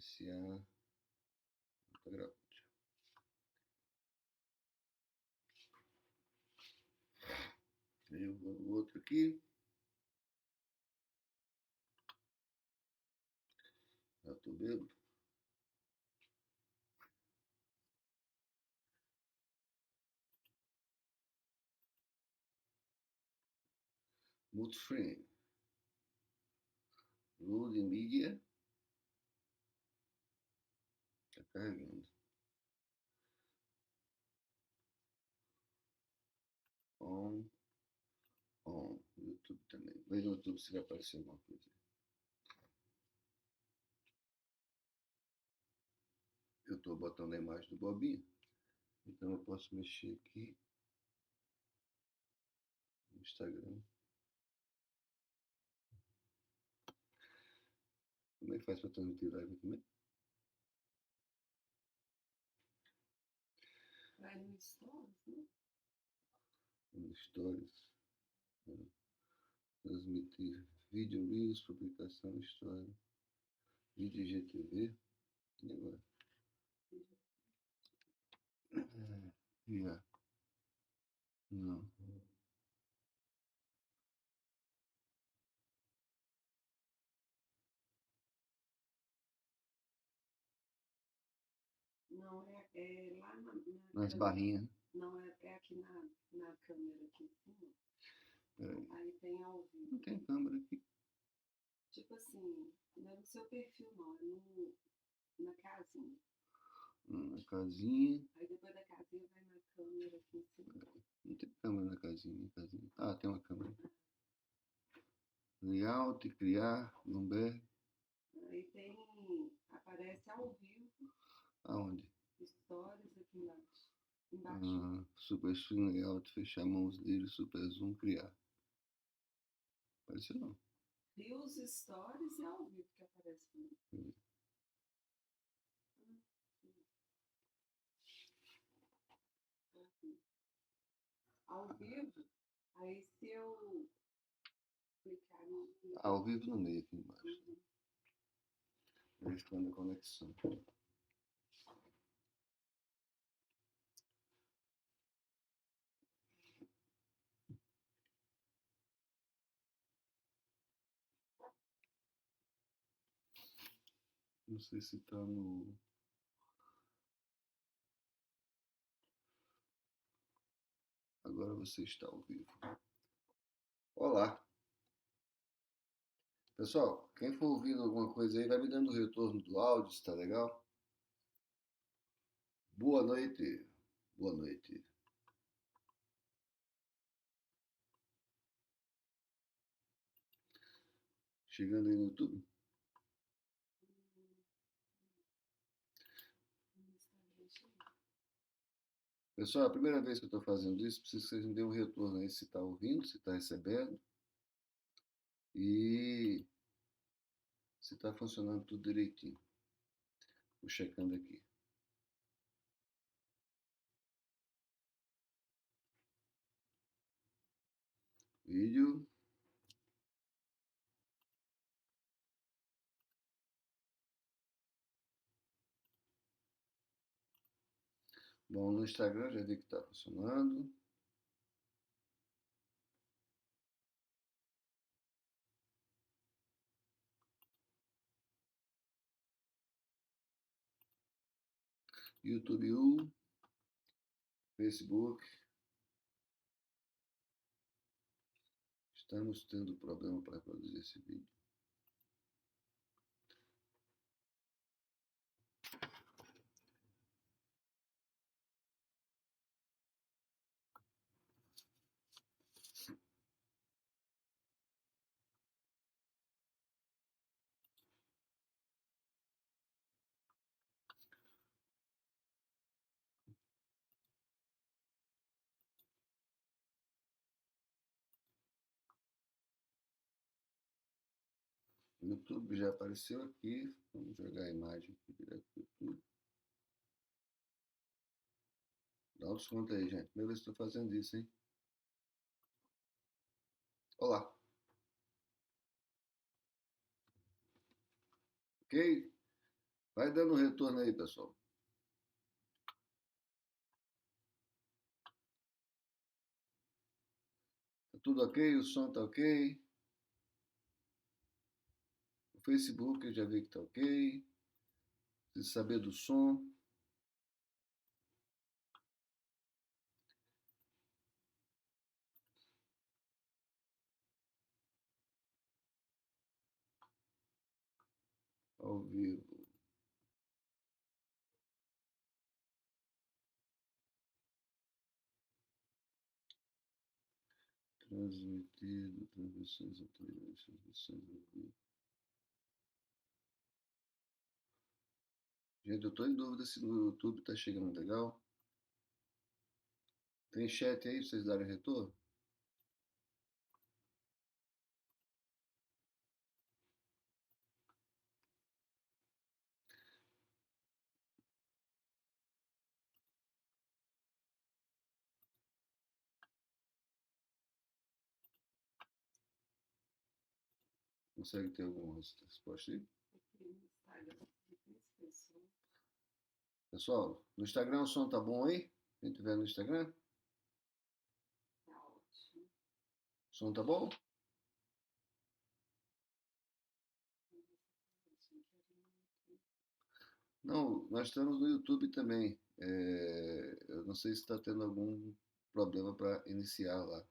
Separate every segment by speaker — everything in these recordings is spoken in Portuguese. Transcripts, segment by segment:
Speaker 1: Iniciar. Tá gravando. Aí eu vou no outro aqui. Já tô bêbado. Multiframe. Load Media. Tá carregando. On. YouTube também. Veja no YouTube se vai aparecer alguma coisa. Eu tô botando a imagem do Bobinho. Então eu posso mexer aqui no Instagram. Como é que faz para transmitir live também?
Speaker 2: Vai no Stories, né?
Speaker 1: No Stories. Transmitir vídeo, Reels, publicação, história. Vídeo IGTV. E agora? Yeah. Não.
Speaker 2: Não, é lá
Speaker 1: Nas
Speaker 2: câmera.
Speaker 1: barrinhas.
Speaker 2: Não, é aqui na câmera aqui em cima.
Speaker 1: Peraí.
Speaker 2: Aí tem ao vivo.
Speaker 1: Não tem câmera aqui.
Speaker 2: Tipo assim, não é no seu perfil não, é na casinha.
Speaker 1: Na casinha.
Speaker 2: Aí depois da casinha vai na câmera aqui em cima.
Speaker 1: Não tem câmera na casinha. Ah, tem uma câmera. Layout, criar, Bloomberg.
Speaker 2: Aí tem, aparece ao vivo.
Speaker 1: Aonde?
Speaker 2: Stories aqui embaixo. Embaixo.
Speaker 1: Super Screen Layout, fechar mãos dele, Super Zoom, criar. Apareceu não.
Speaker 2: Reels, Stories e ao vivo que aparece também. Ao vivo, aí se eu clicar no.
Speaker 1: Ao vivo no meio aqui embaixo. Verificando a conexão. Não sei se tá no. Agora você está ao vivo. Olá. Pessoal, quem for ouvindo alguma coisa aí, vai me dando retorno do áudio, se tá legal? Boa noite. Boa noite. Chegando aí no YouTube. Pessoal, é a primeira vez que eu estou fazendo isso, preciso que vocês me dêem um retorno aí se está ouvindo, se está recebendo e se está funcionando tudo direitinho. Vou checando aqui. Vídeo. Bom, no Instagram já vi que está funcionando. YouTube U. Facebook. Estamos tendo problema para produzir esse vídeo. O YouTube já apareceu aqui. Vamos jogar a imagem aqui direto para o YouTube. Dá um desconto aí, gente. Primeira vez que estou fazendo isso, hein? Olá. Ok? Vai dando um retorno aí, pessoal. Tá tudo ok? O som tá ok? O Facebook eu já vi que tá ok. Preciso saber do som. Ao vivo. Transmitido, transmissões anteriores, transmissões ao vivo. Gente, eu tô em dúvida se no YouTube tá chegando legal. Tem chat aí pra vocês darem retorno? Consegue ter alguma resposta aí?
Speaker 2: Aqui no Instagram, tem 3 pessoas.
Speaker 1: Pessoal, no Instagram o som tá bom aí? Quem tiver no Instagram,
Speaker 2: Tá ótimo.
Speaker 1: o som tá bom? Não, nós estamos no YouTube também. Eu não sei se está tendo algum problema para iniciar lá.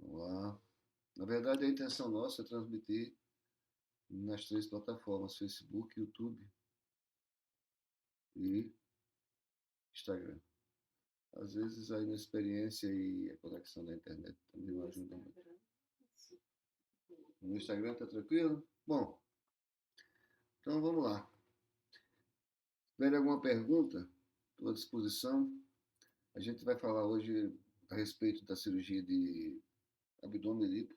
Speaker 1: Vamos lá. Na verdade, a intenção nossa é transmitir nas 3 plataformas: Facebook, YouTube e Instagram. Às vezes a inexperiência e a conexão da internet também não
Speaker 2: No
Speaker 1: ajudam muito.
Speaker 2: Instagram, isso.
Speaker 1: No Instagram tá tranquilo? Bom, então vamos lá. Se tiver alguma pergunta, estou à disposição. A gente vai falar hoje a respeito da cirurgia de abdômen lipo.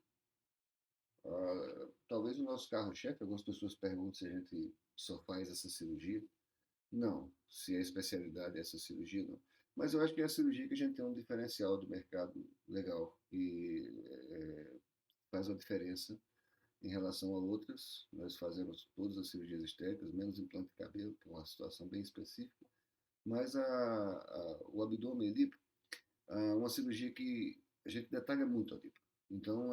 Speaker 1: Talvez o nosso carro-chefe, algumas pessoas perguntam se a gente só faz essa cirurgia. Não, se a especialidade é essa cirurgia, não. Mas eu acho que é a cirurgia que a gente tem um diferencial do mercado legal e faz uma diferença em relação a outras. Nós fazemos todas as cirurgias estéticas, menos implante de cabelo, que é uma situação bem específica. Mas o abdômen lipo é uma cirurgia que a gente detalha muito a lipo. Então,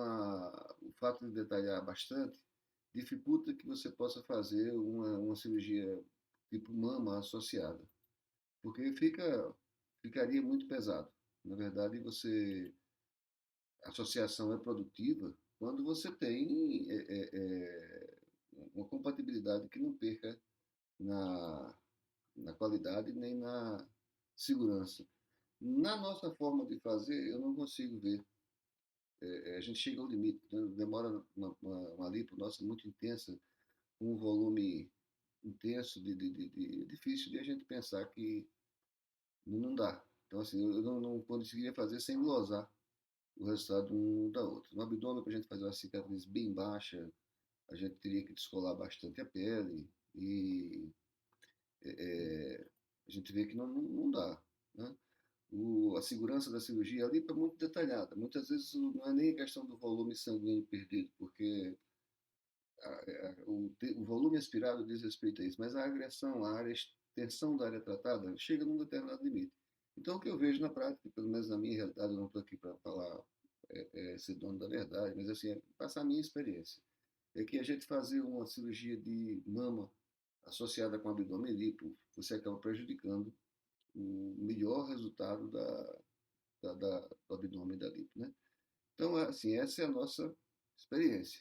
Speaker 1: o fato de detalhar bastante dificulta que você possa fazer uma cirurgia tipo mama associada, porque ficaria muito pesado. Na verdade, a associação é produtiva quando você tem uma compatibilidade que não perca na, na qualidade nem na segurança. Na nossa forma de fazer, eu não consigo ver. A gente chega ao limite, né? Demora uma lipo nossa muito intensa, com um volume intenso, difícil de a gente pensar que não dá. Então, assim, eu não conseguiria fazer sem glosar o resultado um da outra. No abdômen, para a gente fazer uma cicatriz bem baixa, a gente teria que descolar bastante a pele e a gente vê que não dá. Né? A segurança da cirurgia ali é muito detalhada. Muitas vezes não é nem a questão do volume sanguíneo perdido, porque o volume aspirado diz respeito a isso, mas a agressão, a extensão da área tratada chega num determinado limite. Então, o que eu vejo na prática, pelo menos na minha realidade, eu não estou aqui para falar, ser dono da verdade, mas assim, passar a minha experiência, é que a gente fazer uma cirurgia de mama associada com abdômen lipo, você acaba prejudicando o melhor resultado do abdômen da lipo, né? Então, assim, essa é a nossa experiência.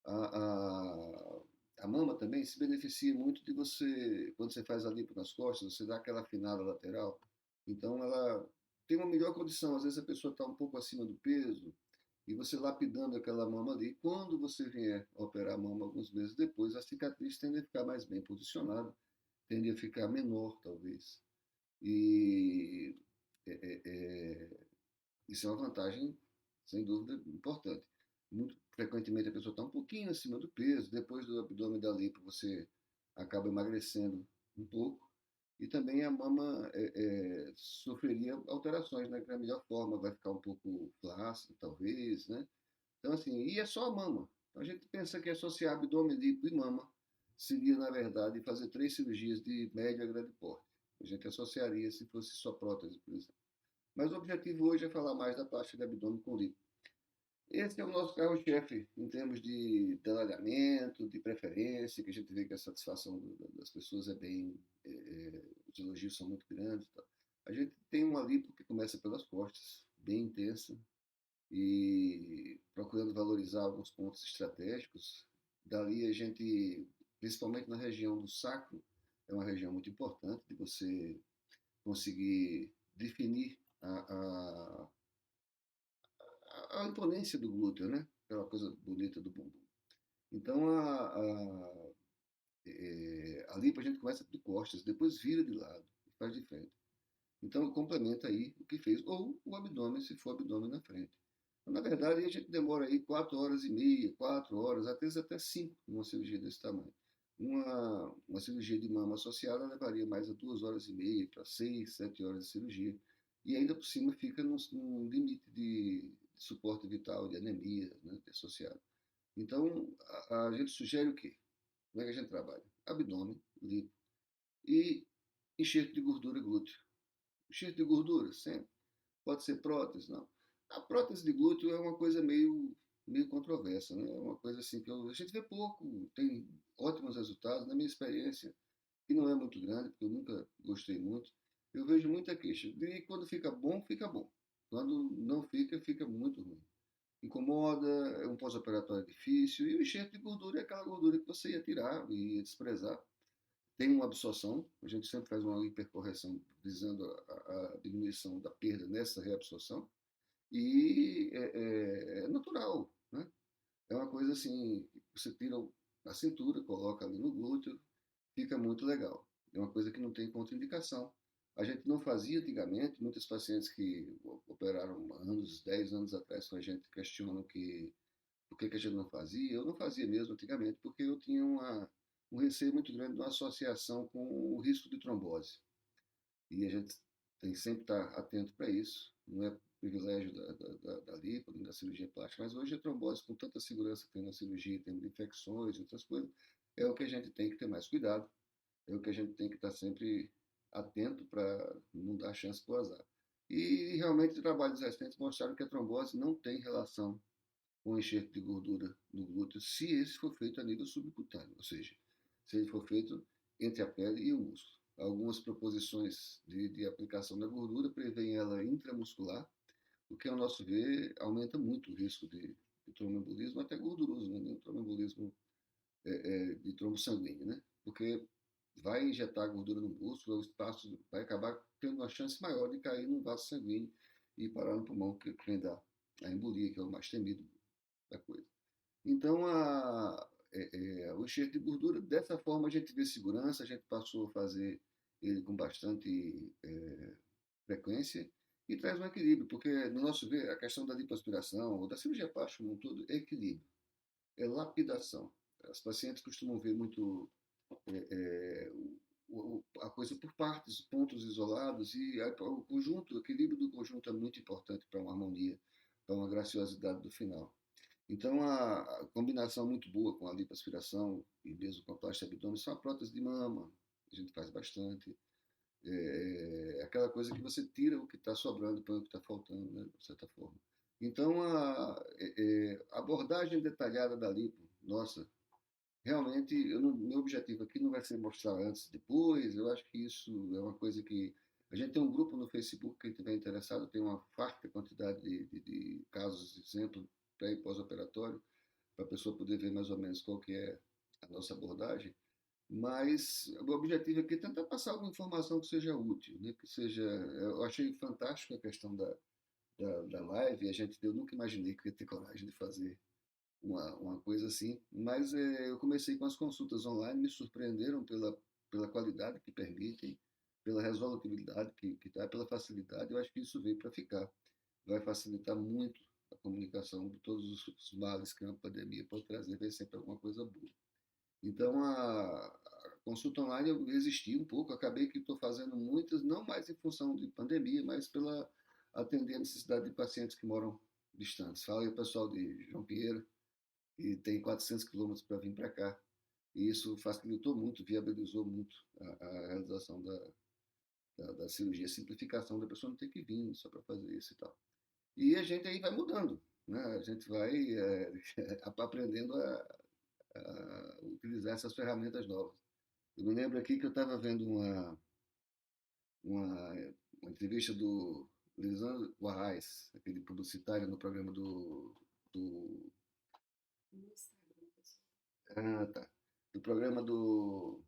Speaker 1: A, a mama também se beneficia muito de você, quando você faz a lipo nas costas, você dá aquela afinada lateral. Então, ela tem uma melhor condição. Às vezes a pessoa está um pouco acima do peso e você lapidando aquela mama ali. Quando você vier operar a mama alguns meses depois, a cicatriz tende a ficar mais bem posicionada, tende a ficar menor, talvez. E é, é, é, isso é uma vantagem, sem dúvida, importante. Muito frequentemente a pessoa está um pouquinho acima do peso, depois do abdômen da lipo você acaba emagrecendo um pouco, e também a mama sofreria alterações, né, na melhor forma, vai ficar um pouco flácida, talvez, né? Então, assim, e é só a mama. Então, a gente pensa que associar abdômen, lipo e mama seria, na verdade, fazer 3 cirurgias de médio a grande porte. A gente associaria se fosse só prótese, por exemplo. Mas o objetivo hoje é falar mais da parte de abdômen com lipo. Esse é o nosso carro-chefe em termos de detalhamento, de preferência, que a gente vê que a satisfação das pessoas é bem. Os elogios são muito grandes. Tá? A gente tem uma lipo que começa pelas costas, bem intensa, e procurando valorizar alguns pontos estratégicos. Dali a gente, principalmente na região do sacro, é uma região muito importante de você conseguir definir a imponência do glúteo, né? Aquela coisa bonita do bumbum. Então, a lipo a gente começa de costas, depois vira de lado e faz de frente. Então, complementa aí o que fez. Ou o abdômen, se for abdômen na frente. Então, na verdade, a gente demora aí 4 horas e meia, 4 horas, às vezes até 5 numa cirurgia desse tamanho. Uma cirurgia de mama associada levaria mais a 2 horas e meia para 6, 7 horas de cirurgia. E ainda por cima fica num limite de suporte vital, de anemia, né, associado. Então, a gente sugere o quê? Como é que a gente trabalha? Abdômen, lipo e enxerto de gordura glúteo. Enxerto de gordura, sempre. Pode ser prótese, não. A prótese de glúteo é uma coisa meio controversa, né? É uma coisa assim que a gente vê pouco, tem ótimos resultados. Na minha experiência, que não é muito grande, porque eu nunca gostei muito, eu vejo muita queixa. E quando fica bom, fica bom. Quando não fica, fica muito ruim. Incomoda, é um pós-operatório difícil, e o enxerto de gordura é aquela gordura que você ia tirar e ia desprezar. Tem uma absorção, a gente sempre faz uma hipercorreção visando a diminuição da perda nessa reabsorção, e é natural, né? É uma coisa assim, você tira a cintura, coloca ali no glúteo, fica muito legal. É uma coisa que não tem contraindicação. A gente não fazia antigamente, muitos pacientes que operaram anos, 10 anos atrás com a gente questionam por que a gente não fazia. Eu não fazia mesmo antigamente, porque eu tinha um receio muito grande de uma associação com o risco de trombose. E a gente tem que sempre estar atento para isso. Não é privilégio da lipo, nem da cirurgia plástica, mas hoje a trombose, com tanta segurança que tem na cirurgia, tem infecções e outras coisas, é o que a gente tem que ter mais cuidado, é o que a gente tem que estar sempre atento para não dar chance para o azar. E realmente trabalhos recentes mostraram que a trombose não tem relação com enxerto de gordura no glúteo, se esse for feito a nível subcutâneo, ou seja, se ele for feito entre a pele e o músculo. Algumas proposições de aplicação da gordura prevêem ela intramuscular, o que, ao nosso ver, aumenta muito o risco de tromboembolismo, até gorduroso, né? Nem tromboembolismo de trombo sanguíneo, né? Porque vai injetar gordura no músculo, o espaço vai acabar tendo uma chance maior de cair no vaso sanguíneo e parar no pulmão, que vem dar a embolia, que é o mais temido da coisa. Então, o enxerto de gordura, dessa forma, a gente vê segurança, a gente passou a fazer ele com bastante frequência e traz um equilíbrio, porque, no nosso ver, a questão da lipoaspiração ou da cirurgia plástica como um todo é equilíbrio, é lapidação. As pacientes costumam ver muito é, a coisa por partes, pontos isolados, e o conjunto, o equilíbrio do conjunto é muito importante para uma harmonia, para uma graciosidade do final. Então, a combinação muito boa com a lipoaspiração e mesmo com a plástica abdômen são a prótese de mama, a gente faz bastante. Aquela coisa que você tira o que está sobrando, põe o que está faltando, né, de certa forma. Então, a abordagem detalhada da lipo, nossa, realmente, meu objetivo aqui não vai ser mostrar antes e depois, eu acho que isso é uma coisa que. A gente tem um grupo no Facebook, quem estiver interessado, tem uma farta quantidade de casos, exemplo, pré e pós-operatório, para a pessoa poder ver mais ou menos qual que é a nossa abordagem. Mas o objetivo aqui é tentar passar alguma informação que seja útil, né? Que seja. Eu achei fantástico a questão da live, eu nunca imaginei que eu ia ter coragem de fazer uma coisa assim, mas eu comecei com as consultas online, me surpreenderam pela qualidade que permitem, pela resolutividade que dá, pela facilidade. Eu acho que isso veio para ficar. Vai facilitar muito a comunicação de todos os males que uma pandemia pode trazer, vai sempre alguma coisa boa. Então, a consulta online eu resisti um pouco, acabei que estou fazendo muitas, não mais em função de pandemia, mas pela atender a necessidade de pacientes que moram distantes. Fala aí, pessoal de João Pinheiro. e tem 400 quilômetros para vir para cá. E isso facilitou muito, viabilizou muito a realização da cirurgia, a simplificação da pessoa não ter que vir só para fazer isso e tal. E a gente aí vai mudando, né? A gente vai aprendendo a utilizar essas ferramentas novas. Eu me lembro aqui que eu estava vendo uma, uma entrevista do Lisandro Guarrais, aquele publicitário no programa do
Speaker 2: No Instagram, pessoal.
Speaker 1: tá, do programa do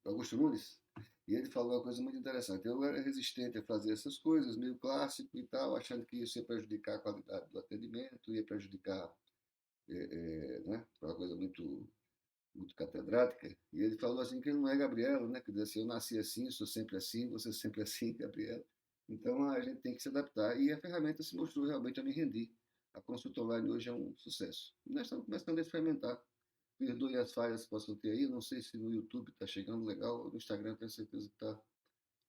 Speaker 1: Augusto Nunes, e ele falou uma coisa muito interessante. Eu era resistente a fazer essas coisas, meio clássico e tal, achando que isso ia prejudicar a qualidade do atendimento, ia prejudicar, né, uma coisa muito catedrática. E ele falou assim que ele não é Gabriela, né, que diz assim, eu nasci assim, sou sempre assim, você sempre assim, Gabriela. Então a gente tem que se adaptar e a ferramenta se mostrou realmente a me render. A consulta online hoje é um sucesso. E nós estamos começando a experimentar. Perdoe as falhas que possam ter aí. Não sei se no YouTube está chegando legal, no Instagram tenho certeza que está.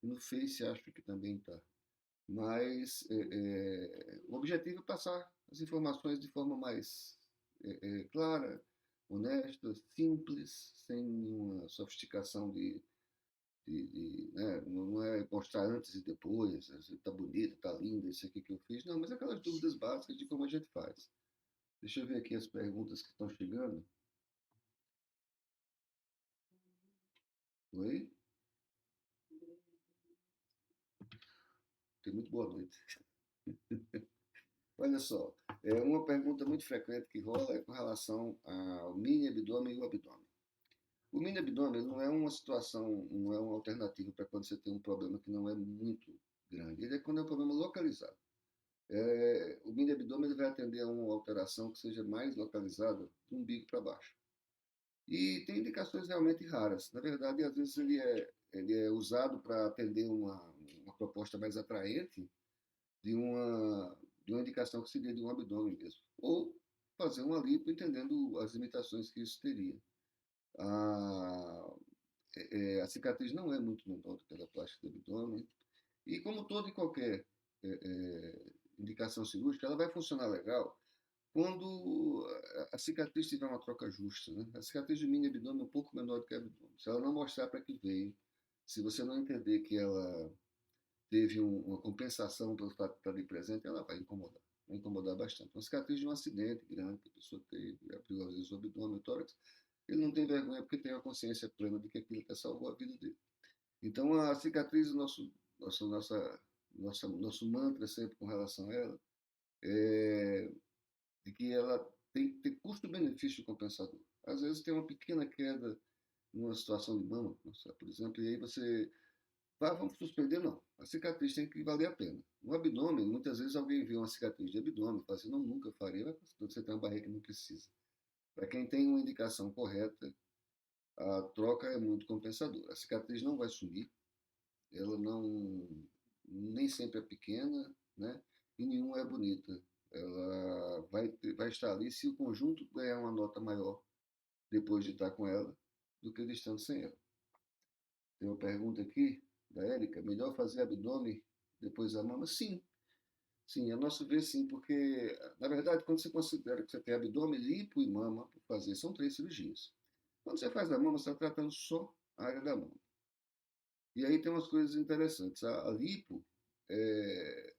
Speaker 1: E no Face acho que também está. Mas o objetivo é passar as informações de forma mais clara, honesta, simples, sem nenhuma sofisticação né? Não é mostrar antes e depois, está bonito, está lindo, isso aqui que eu fiz. Não, mas aquelas dúvidas básicas de como a gente faz. Deixa eu ver aqui as perguntas que estão chegando. Oi? Tem muito boa noite. Olha só, uma pergunta muito frequente que rola é com relação ao mini abdômen e o abdômen. O mini abdômen não é uma situação, não é uma alternativa para quando você tem um problema que não é muito grande. Ele é quando é um problema localizado. O mini abdômen ele vai atender a uma alteração que seja mais localizada do umbigo para baixo. E tem indicações realmente raras. Na verdade, às vezes ele é usado para atender uma proposta mais atraente de uma indicação que seria de um abdômen mesmo. Ou fazer uma lipo entendendo as limitações que isso teria. A, a cicatriz não é muito menor do que a da plástica do abdômen. E como toda e qualquer indicação cirúrgica, ela vai funcionar legal quando a cicatriz tiver uma troca justa. Né? A cicatriz do mini abdômen é um pouco menor do que a abdômen. Se ela não mostrar para que veio, se você não entender que ela teve uma compensação pelo fato de estar ali presente, ela vai incomodar bastante. Uma cicatriz de um acidente grande que a pessoa teve, abriu às vezes o abdômen, o tórax, ele não tem vergonha porque tem a consciência plena de que aquilo até salvou a vida dele. Então a cicatriz, nosso mantra sempre com relação a ela, é de que ela tem que ter custo-benefício compensador. Às vezes tem uma pequena queda numa situação de mama, por exemplo, e aí você vamos suspender, não. A cicatriz tem que valer a pena. No abdômen, muitas vezes alguém vê uma cicatriz de abdômen e fala assim, não, nunca faria, mas você tem uma barriga que não precisa. Para quem tem uma indicação correta, a troca é muito compensadora. A cicatriz não vai sumir, ela não nem sempre é pequena, né? E nenhuma é bonita. Ela vai estar ali se o conjunto ganhar uma nota maior depois de estar com ela do que estando sem ela. Tem uma pergunta aqui da Érica: melhor fazer abdômen depois da mama? Sim, sim, a nosso ver sim, porque na verdade quando você considera que você tem abdômen, lipo e mama para fazer, são 3 cirurgias. Quando você faz a mama, você está tratando só a área da mama. E aí tem umas coisas interessantes. A lipo,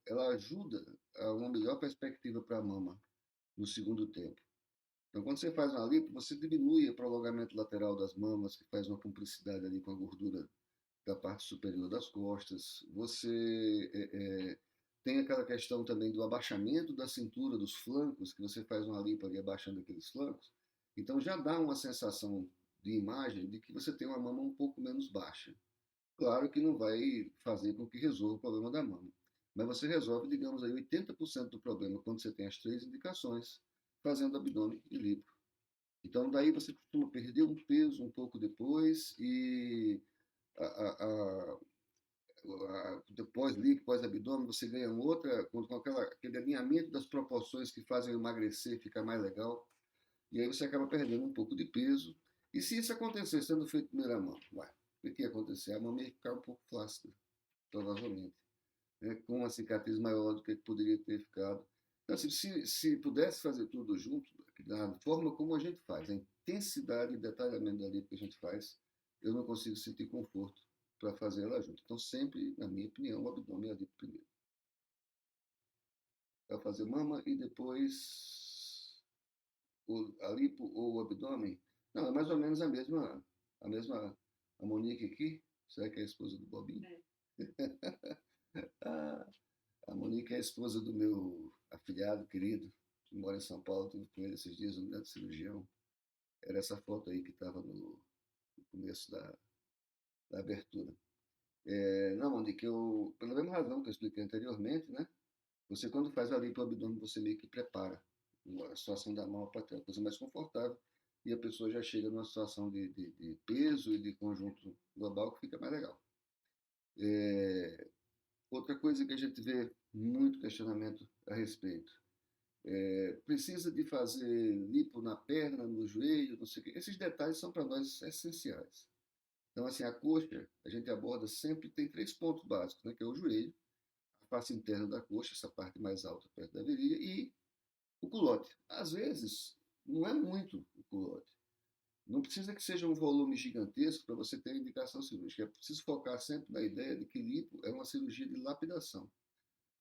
Speaker 1: ela ajuda a uma melhor perspectiva para a mama no segundo tempo. Então, quando você faz uma lipo, você diminui o prolongamento lateral das mamas, que faz uma cumplicidade ali com a gordura da parte superior das costas. Você tem aquela questão também do abaixamento da cintura, dos flancos, que você faz uma lipo ali abaixando aqueles flancos. Então, já dá uma sensação de imagem de que você tem uma mama um pouco menos baixa. Claro que não vai fazer com que resolva o problema da mama, mas você resolve, digamos aí, 80% do problema quando você tem as 3 indicações, fazendo abdômen e lipo. Então, daí você costuma perder um peso um pouco depois e depois lipo, pós-abdômen, você ganha outra, com aquele alinhamento das proporções que fazem emagrecer, ficar mais legal, e aí você acaba perdendo um pouco de peso. E se isso acontecer sendo feito primeira mão, ué, o que ia acontecer? A mama ia ficar um pouco flácida, provavelmente, né? Com uma cicatriz maior do que poderia ter ficado. Então, assim, se pudesse fazer tudo junto, da forma como a gente faz, a intensidade e detalhamento da lipo que a gente faz, eu não consigo sentir conforto para fazer ela junto. Então, sempre, na minha opinião, o abdômen é a lipo primeiro. Para fazer mama e depois a lipo ou o abdômen. Não, é mais ou menos a mesma, a Monique aqui, será que é a esposa do Bobinho?
Speaker 2: É.
Speaker 1: Ah, a Monique é a esposa do meu afilhado querido, que mora em São Paulo, estive com ele esses dias no grande cirurgião. Era essa foto aí que estava no começo da abertura. Não, Monique, pela mesma razão que eu expliquei anteriormente, né? Você, quando faz a lipo abdômen, você meio que prepara a situação da mão para ter uma coisa mais confortável e a pessoa já chega numa situação de peso e de conjunto global que fica mais legal. É, outra coisa que a gente vê muito questionamento a respeito. Precisa de fazer lipo na perna, no joelho, não sei o quê. Esses detalhes são para nós essenciais. Então, assim, a coxa, a gente aborda sempre, tem três pontos básicos, né, que é o joelho, a face interna da coxa, essa parte mais alta perto da virilha, e o culote. Às vezes, não é muito o culote. Não precisa que seja um volume gigantesco para você ter indicação cirúrgica. É preciso focar sempre na ideia de que lipo é uma cirurgia de lapidação,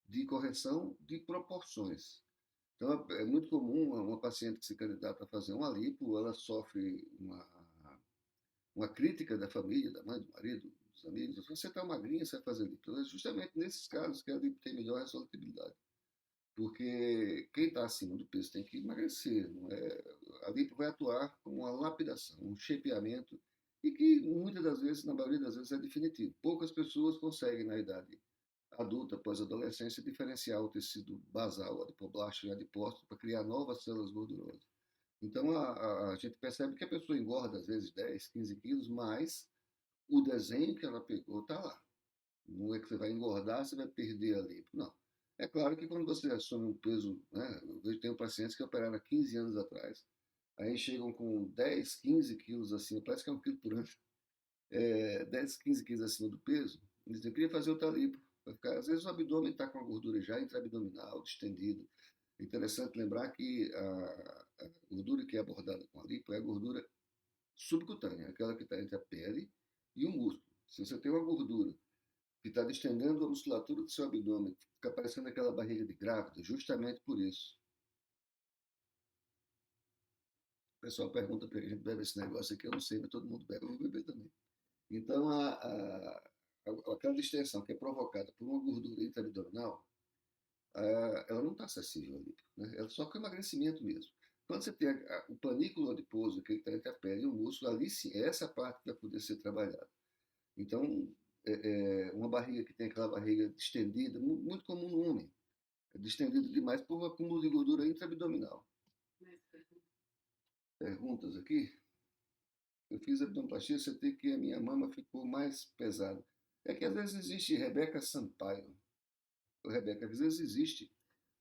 Speaker 1: de correção de proporções. Então, é muito comum uma paciente que se candidata a fazer uma lipo, ela sofre uma crítica da família, da mãe, do marido, dos amigos. Você está magrinha, você vai fazer lipo. Então, é justamente nesses casos que a lipo tem melhor resolutibilidade. Porque quem está acima do peso tem que emagrecer. Não é? A lipo vai atuar como uma lapidação, um shapeamento, e que muitas das vezes, na maioria das vezes, é definitivo. Poucas pessoas conseguem, na idade adulta, pós-adolescência, diferenciar o tecido basal, adipoblástico e adipócito, para criar novas células gordurosas. Então, a gente percebe que a pessoa engorda, às vezes, 10, 15 quilos, mas o desenho que ela pegou está lá. Não é que você vai engordar, você vai perder a lipo. Não. É claro que quando você assume um peso, né, eu tenho pacientes que operaram há 15 anos atrás, aí chegam com 10, 15 quilos acima, parece que é um quilo por ano, 10, 15 quilos acima do peso, eles dizem, eu queria fazer outra lipo. Às vezes o abdômen está com a gordura já intraabdominal, distendida. É interessante lembrar que a gordura que é abordada com a lipo é a gordura subcutânea, aquela que está entre a pele e o músculo. Se você tem uma gordura que está distendendo a musculatura do seu abdômen, fica parecendo aquela barriga de grávida, justamente por isso. O pessoal pergunta para a gente bebe esse negócio aqui, eu não sei, mas todo mundo bebe, eu vou beber também. Então, aquela distensão que é provocada por uma gordura intraabdominal, ela não está acessível ali. Né? Ela só com emagrecimento mesmo. Quando você tem o panículo adiposo, que está entre a pele e o músculo, ali sim, é essa parte que vai poder ser trabalhada. Então, uma barriga que tem aquela barriga distendida, muito comum no homem, é distendida demais por um acúmulo de gordura intraabdominal. Perguntas aqui? Eu fiz abdominoplastia, senti que a minha mama ficou mais pesada. É que às vezes existe Rebeca Sampaio. Rebeca, às vezes existe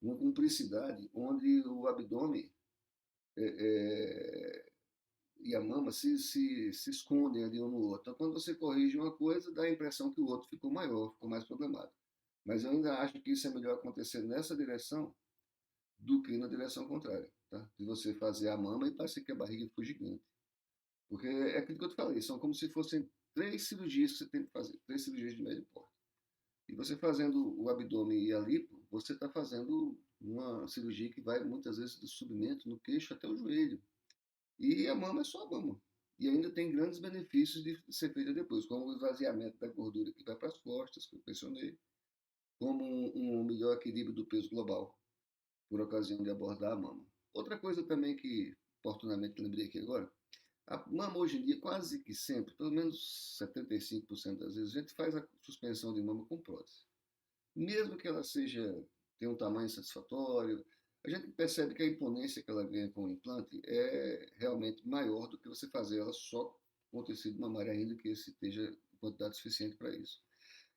Speaker 1: uma cumplicidade onde o abdômen é, é, e a mama se escondem ali um no outro. Então, quando você corrige uma coisa, dá a impressão que o outro ficou maior, ficou mais problemático. Mas eu ainda acho que isso é melhor acontecer nessa direção do que na direção contrária. Tá? De você fazer a mama e parece que a barriga ficou gigante. Porque é aquilo que eu te falei, são como se fossem três cirurgias que você tem que fazer, três cirurgias de médio porte. E você fazendo o abdômen e a lipo, você está fazendo uma cirurgia que vai muitas vezes do submento, no queixo até o joelho. E a mama é só a mama. E ainda tem grandes benefícios de ser feita depois, como o esvaziamento da gordura que vai para as costas, que eu mencionei, como um melhor equilíbrio do peso global, por ocasião de abordar a mama. Outra coisa também que, oportunamente, lembrei aqui agora, a mama hoje em dia, quase que sempre, pelo menos 75% das vezes, a gente faz a suspensão de mama com prótese. Mesmo que ela tenha um tamanho satisfatório, a gente percebe que a imponência que ela ganha com o implante é realmente maior do que você fazer ela só com o tecido mamário, ainda que esse esteja em quantidade suficiente para isso.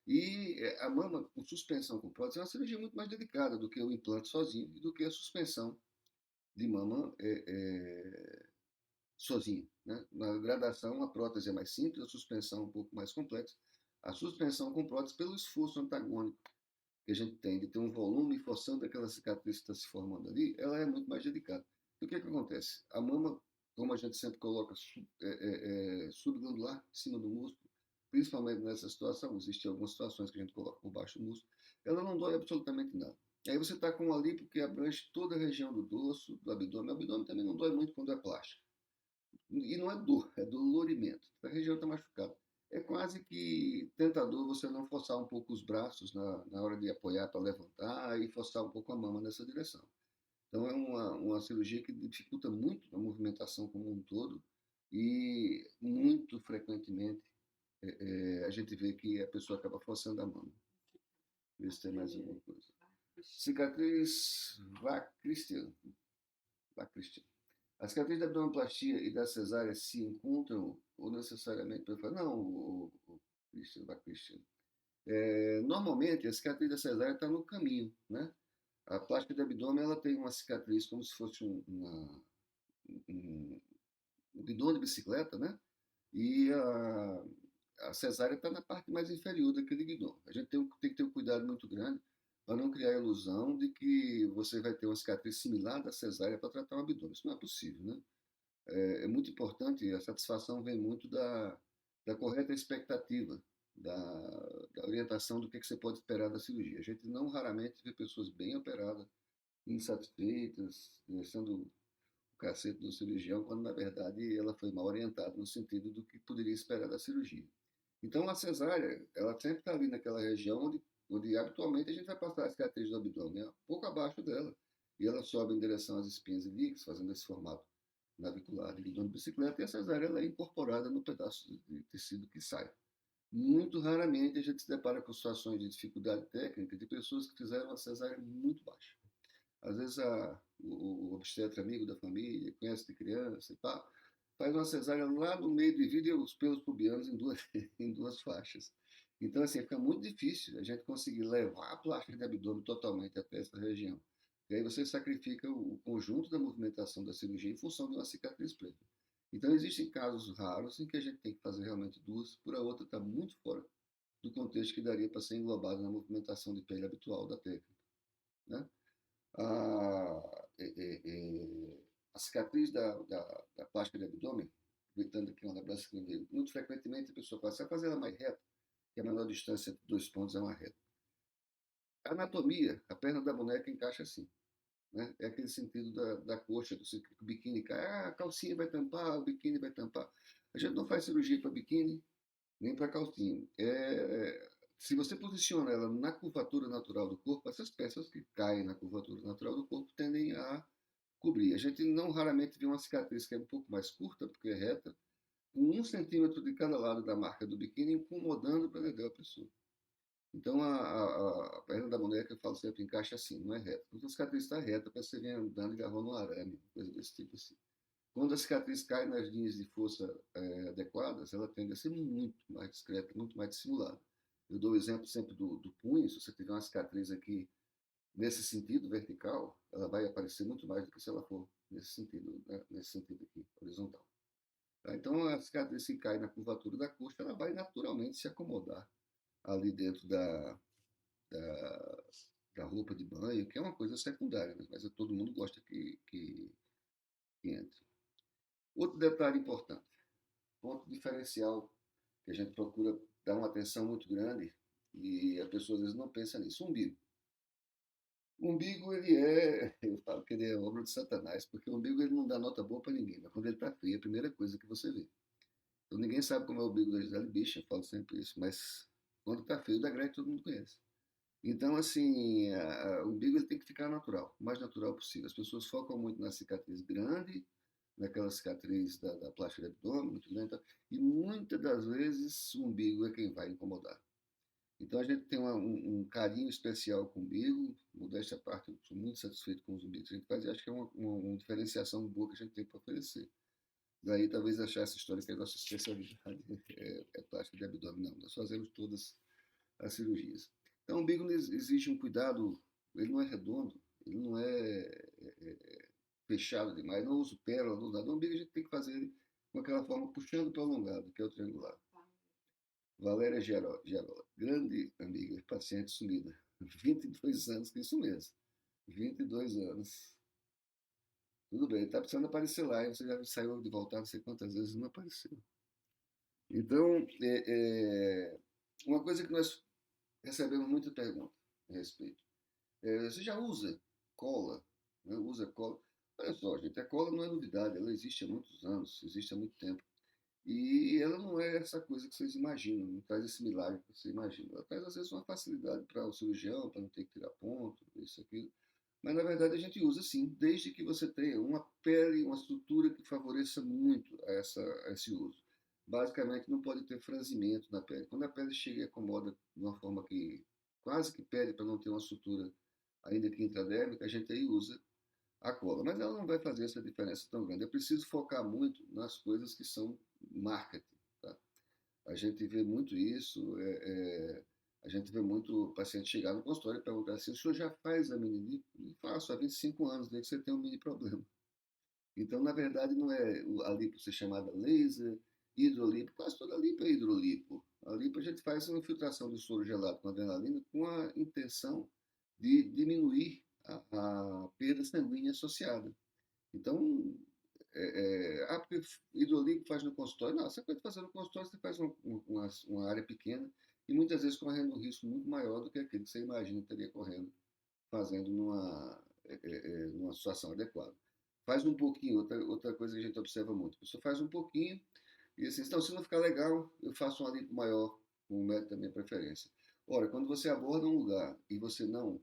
Speaker 1: E a mama com suspensão com prótese é uma cirurgia muito mais delicada do que o implante sozinho e do que a suspensão de mama sozinho. Né? Na gradação, a prótese é mais simples, a suspensão é um pouco mais complexa. A suspensão com prótese, pelo esforço antagônico que a gente tem de ter um volume forçando aquela cicatriz que está se formando ali, ela é muito mais delicada. E o que acontece? A mama, como a gente sempre coloca subglandular em cima do músculo, principalmente nessa situação, existem algumas situações que a gente coloca por baixo do músculo, ela não dói absolutamente nada. Aí você está com um alívio que abrange toda a região do dorso, do abdômen. O abdômen também não dói muito quando é plástico. E não é dor, é dolorimento. A região está machucada. É quase que tentador você não forçar um pouco os braços na hora de apoiar para levantar e forçar um pouco a mama nessa direção. Então é uma cirurgia que dificulta muito a movimentação como um todo e muito frequentemente a gente vê que a pessoa acaba forçando a mama. Ver se tem mais alguma coisa. Cicatriz Vá Christian. A cicatriz da abdominoplastia e da cesárea se encontram ou necessariamente... Não, Christian, Vá Christian. Normalmente, a cicatriz da cesárea está no caminho, né? A plástica do abdômen ela tem uma cicatriz como se fosse um guidão de bicicleta, né? E a cesárea está na parte mais inferior daquele guidão. A gente tem que ter um cuidado muito grande para não criar a ilusão de que você vai ter uma cicatriz similar da cesárea para tratar o abdômen. Isso não é possível, né? É muito importante, a satisfação vem muito da correta expectativa, da orientação do que você pode esperar da cirurgia. A gente não raramente vê pessoas bem operadas, insatisfeitas, sendo o cacete do cirurgião, quando na verdade ela foi mal orientada no sentido do que poderia esperar da cirurgia. Então a cesárea, ela sempre está ali naquela região onde habitualmente a gente vai passar a cicatriz do abdômen, um pouco abaixo dela, e ela sobe em direção às espinhas ilíacas, fazendo esse formato navicular de guidão de bicicleta, e a cesárea ela é incorporada no pedaço de tecido que sai. Muito raramente a gente se depara com situações de dificuldade técnica de pessoas que fizeram uma cesárea muito baixa. Às vezes o obstetra amigo da família, conhece de criança e tal, faz uma cesárea lá no meio do vídeo e os pelos pubianos em duas, em duas faixas. Então, assim, fica muito difícil a gente conseguir levar a plástica de abdômen totalmente até essa região. E aí você sacrifica o conjunto da movimentação da cirurgia em função de uma cicatriz preta. Então, existem casos raros em que a gente tem que fazer realmente duas, por a outra está muito fora do contexto que daria para ser englobado na movimentação de pele habitual da técnica, né? A, a cicatriz da plástica de abdômen, aproveitando aqui uma lembrança que me veio, muito frequentemente a pessoa fala, você vai fazer ela mais reta, que a menor distância entre dois pontos é uma reta. A anatomia, a perna da boneca encaixa assim. Né? É aquele sentido da coxa, do sentido que o biquíni cai, a calcinha vai tampar, o biquíni vai tampar. A gente não faz cirurgia para biquíni, nem para calcinha. Se você posiciona ela na curvatura natural do corpo, essas peças que caem na curvatura natural do corpo tendem a cobrir. A gente não raramente vê uma cicatriz que é um pouco mais curta, porque é reta, com 1 centímetro de cada lado da marca do biquíni, incomodando para a pessoa. Então, a perna da boneca, eu falo sempre, encaixa assim, não é reta. Quando a cicatriz está reta, parece que você vem andando e agarrou no arame, coisa desse tipo assim. Quando a cicatriz cai nas linhas de força adequadas, ela tende a ser muito mais discreta, muito mais dissimulada. Eu dou o exemplo sempre do punho. Se você tiver uma cicatriz aqui nesse sentido vertical, ela vai aparecer muito mais do que se ela for nesse sentido, né? Nesse sentido aqui, horizontal. Tá? Então, a cicatriz que cai na curvatura da coxa, ela vai naturalmente se acomodar ali dentro da, da roupa de banho, que é uma coisa secundária, né? Mas todo mundo gosta que entre. Outro detalhe importante, ponto diferencial que a gente procura dar uma atenção muito grande e a pessoa às vezes não pensa nisso, o umbigo. O umbigo, eu falo que ele é obra de Satanás, porque o umbigo ele não dá nota boa para ninguém, mas quando ele está frio, é a primeira coisa que você vê. Então ninguém sabe como é o umbigo da Gisele Bündchen, eu falo sempre isso, mas quando está frio, da Gretchen todo mundo conhece. Então, assim, o umbigo ele tem que ficar natural, o mais natural possível. As pessoas focam muito na cicatriz grande, naquela cicatriz da plástica do abdômen, muito grande, e muitas das vezes o umbigo é quem vai incomodar. Então a gente tem um carinho especial com o umbigo, modéstia à parte, eu sou muito satisfeito com os umbigos que a gente faz e acho que é uma diferenciação boa que a gente tem para oferecer. Daí talvez achar essa história que a nossa especialidade é plástica de abdômen. Não, nós fazemos todas as cirurgias. Então o umbigo exige um cuidado, ele não é redondo, ele não fechado demais, não uso pérola, não uso nada. O umbigo a gente tem que fazer ele com aquela forma puxando para o alongado, que é o triangular. Valéria Gerola, grande amiga, paciente sumida. 22 anos, isso mesmo. 22 anos. Tudo bem, está precisando aparecer lá, e você já saiu de voltar não sei quantas vezes e não apareceu. Então, uma coisa que nós recebemos muita pergunta a respeito. Você já usa cola? Né? Usa cola? Olha só, gente, a cola não é novidade, ela existe há muitos anos, existe há muito tempo. E ela não é essa coisa que vocês imaginam, não traz esse milagre que você imagina. Ela traz, às vezes, uma facilidade para o cirurgião, para não ter que tirar ponto, isso, aquilo. Mas, na verdade, a gente usa sim, desde que você tenha uma pele, uma estrutura que favoreça muito a esse uso. Basicamente, não pode ter franzimento na pele. Quando a pele chega e acomoda de uma forma que quase que pede para não ter uma estrutura, ainda que intradérmica, a gente aí usa a cola. Mas ela não vai fazer essa diferença tão grande. É preciso focar muito nas coisas que são marketing. Tá? A gente vê muito isso, a gente vê muito paciente chegar no consultório e perguntar assim: o senhor já faz a mini lipo? Eu faço há 25 anos, desde que você tem um mini problema. Então, na verdade, não é a lipo ser chamada laser, hidrolipo, quase toda lipo é hidrolipo. A lipo a gente faz uma infiltração do soro gelado com adrenalina com a intenção de diminuir a perda sanguínea associada. Então, porque hidrolipo faz no consultório. Não, você pode fazer no consultório, você faz uma área pequena e muitas vezes correndo um risco muito maior do que aquele que você imagina teria correndo, fazendo numa situação adequada. Faz um pouquinho, outra coisa que a gente observa muito. A pessoa faz um pouquinho e assim, então, se não ficar legal, eu faço uma lipo maior, com o método da minha preferência. Ora, quando você aborda um lugar e você não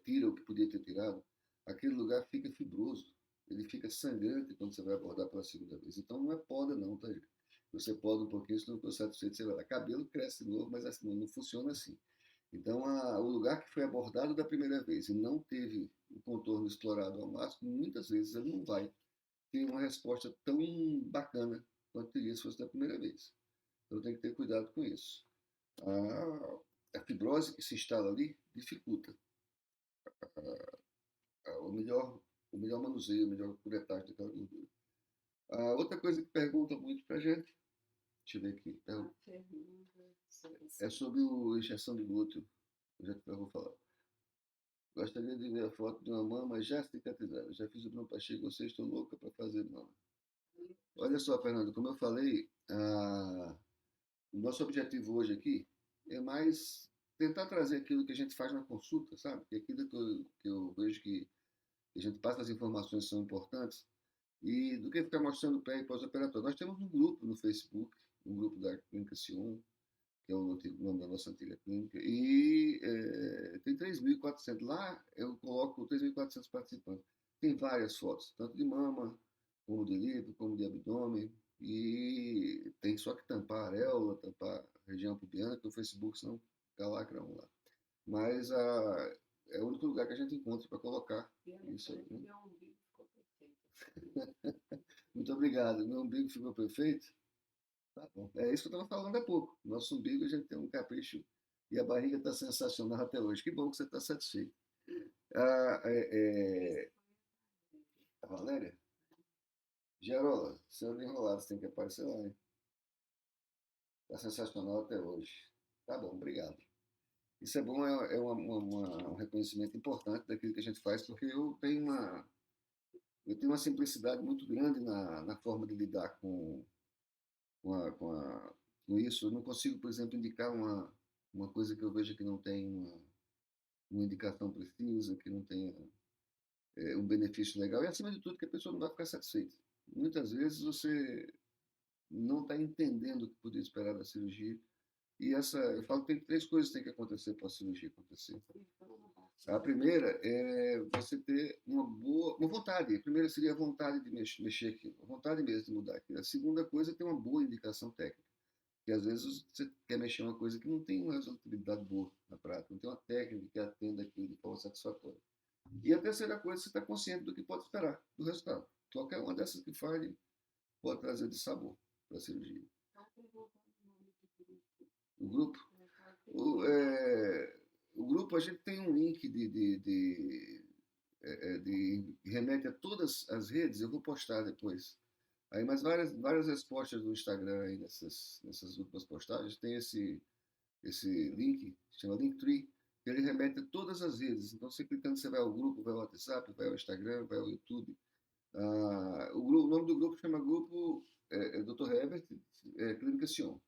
Speaker 1: tira o que podia ter tirado, aquele lugar fica fibroso, ele fica sangrante quando você vai abordar pela segunda vez. Então não é poda não, tá, gente? Você poda um pouquinho, se não for satisfeito, você vai lá. Cabelo cresce de novo, mas assim, não funciona assim. Então, o lugar que foi abordado da primeira vez e não teve o contorno explorado ao máximo, muitas vezes ele não vai ter uma resposta tão bacana quanto teria se fosse da primeira vez. Então tem que ter cuidado com isso. A fibrose que se instala ali dificulta o melhor manuseio, a melhor curetagem daquela gordura. Outra coisa que pergunta muito pra gente, deixa eu ver aqui,
Speaker 2: A Fernanda
Speaker 1: é sobre a injeção de glúteo. Eu vou falar. Gostaria de ver a foto de uma mama já cicatrizada. Já fiz o bronoplastia com você, estou louca para fazer mama. Olha só, Fernando, como eu falei, o nosso objetivo hoje aqui é mais tentar trazer aquilo que a gente faz na consulta, sabe? Que aquilo que eu vejo que a gente passa as informações que são importantes e do que ficar mostrando pré e pós-operatório. Nós temos um grupo no Facebook, um grupo da Clínica Sion, que é o nome da nossa antiga clínica, e tem 3.400. Lá eu coloco 3.400 participantes. Tem várias fotos, tanto de mama, como de livro, como de abdômen, e tem só que tampar a areola, tampar a região pubiana, que o Facebook senão calacra um lá. Mas é o único lugar que a gente encontra para colocar isso aí. Né?
Speaker 2: Meu umbigo ficou perfeito.
Speaker 1: Muito obrigado. Meu umbigo ficou perfeito? Tá bom. É isso que eu estava falando há pouco. Nosso umbigo a gente tem um capricho e a barriga está sensacional até hoje. Que bom que você está satisfeito. Ah, a Valéria? Gerola, você anda enrolado, você tem que aparecer lá, hein? Está sensacional até hoje. Tá bom, obrigado. Isso é bom, é um reconhecimento importante daquilo que a gente faz, porque eu tenho uma simplicidade muito grande na forma de lidar com, a, com, a, com isso. Eu não consigo, por exemplo, indicar uma coisa que eu vejo que não tem uma indicação precisa, que não tenha um benefício legal, e acima de tudo que a pessoa não vai ficar satisfeita. Muitas vezes você não está entendendo o que podia esperar da cirurgia. E eu falo que tem três coisas que tem que acontecer para a cirurgia acontecer. A primeira é você ter uma vontade. A primeira seria a vontade de mexer aqui, a vontade mesmo de mudar aqui. A segunda coisa é ter uma boa indicação técnica. Porque às vezes você quer mexer uma coisa que não tem uma resolutividade boa na prática, não tem uma técnica que atenda aquilo de forma satisfatória. E a terceira coisa, você está consciente do que pode esperar do resultado. Qualquer uma dessas que falhe pode trazer de sabor para a cirurgia. O grupo? O, é, o grupo, a gente tem um link que remete a todas as redes, eu vou postar depois. Aí, mas várias respostas do Instagram aí nessas últimas postagens tem esse link, chama Linktree, Ele remete a todas as redes. Então, você clicando, você vai ao grupo, vai ao WhatsApp, vai ao Instagram, vai ao YouTube. O nome do grupo chama Grupo Dr. Herbert Clínica Sion,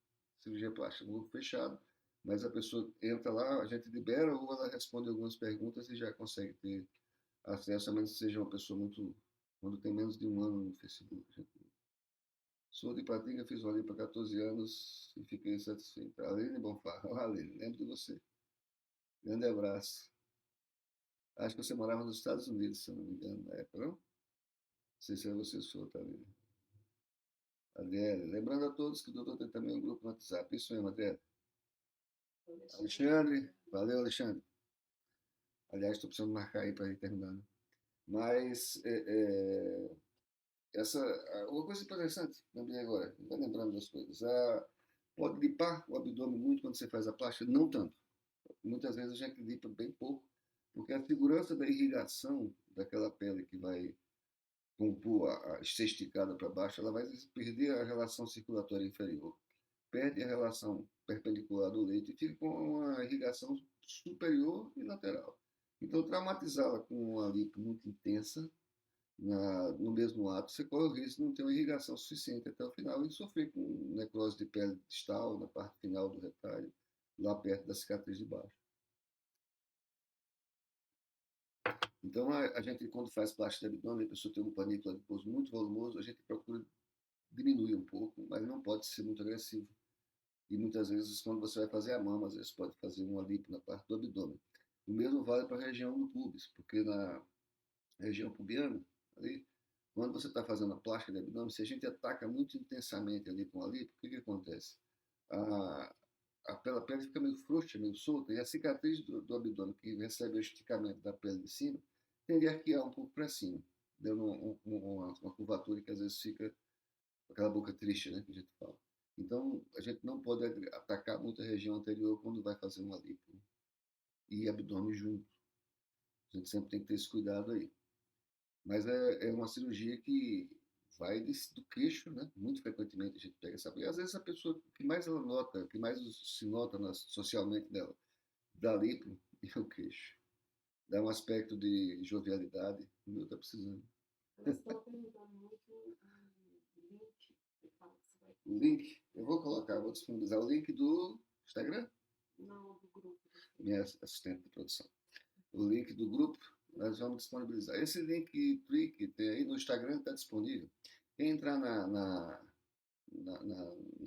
Speaker 1: cirurgia plástica, um grupo fechado, mas a pessoa entra lá, a gente libera ou ela responde algumas perguntas e já consegue ter acesso, a menos que seja uma pessoa muito. Quando tem menos de um ano no Facebook. Sou de Patinga, fiz uma lipo há 14 anos e fiquei insatisfeito. Aline Bonfá, Aline, lembro de você. Grande abraço. Acho que você morava nos Estados Unidos, se eu não me engano, na época, não? Não sei se é você sua, tá, Aline? Adriele, lembrando a todos que o doutor tem também um grupo no WhatsApp. Isso mesmo, Adriele. Alexandre, valeu, Alexandre. Aliás, estou precisando marcar aí para ir terminando. Mas uma coisa interessante, lembrei agora, vai lembrando das coisas. Pode limpar o abdômen muito quando você faz a plástica? Não tanto. Muitas vezes a gente limpa bem pouco, porque a segurança da irrigação daquela pele que vai compor, ser esticada para baixo, ela vai perder a relação circulatória inferior, perde a relação perpendicular do leito e fica com uma irrigação superior e lateral. Então, traumatizá-la com uma lipo muito intensa, no mesmo ato, você corre o risco de não ter uma irrigação suficiente até o final e sofrer com necrose de pele distal, na parte final do retalho, lá perto da cicatriz de baixo. Então, a gente, quando faz plástica de abdômen, a pessoa tem um panículo adiposo muito volumoso, a gente procura diminuir um pouco, mas não pode ser muito agressivo. E muitas vezes, quando você vai fazer a mama, às vezes pode fazer uma lipo na parte do abdômen. O mesmo vale para a região do pubis, porque na região pubiana, ali, quando você está fazendo a plástica de abdômen, se a gente ataca muito intensamente ali com a lipo, o que acontece? A, a pele fica meio frouxa, meio solta, e a cicatriz do abdômen, que recebe o esticamento da pele de cima, tende a arquear um pouco para cima, dando uma curvatura que às vezes fica aquela boca triste, né, que a gente fala. Então, a gente não pode atacar muito a região anterior quando vai fazer uma lipo. E abdômen junto. A gente sempre tem que ter esse cuidado aí. Mas é uma cirurgia que vai do queixo, né? Muito frequentemente a gente pega essa. E às vezes a pessoa que mais ela nota, que mais se nota socialmente dela, da lipo, é o queixo. Dá um aspecto de jovialidade. O meu tá precisando.
Speaker 2: Elas estão perguntando muito o link que fala que você vai
Speaker 1: O link, eu vou colocar, vou disponibilizar o link do Instagram.
Speaker 2: Não, do grupo.
Speaker 1: Minha assistente de produção. O link do grupo, nós vamos disponibilizar. Esse link que tem aí no Instagram está disponível. Quem entrar na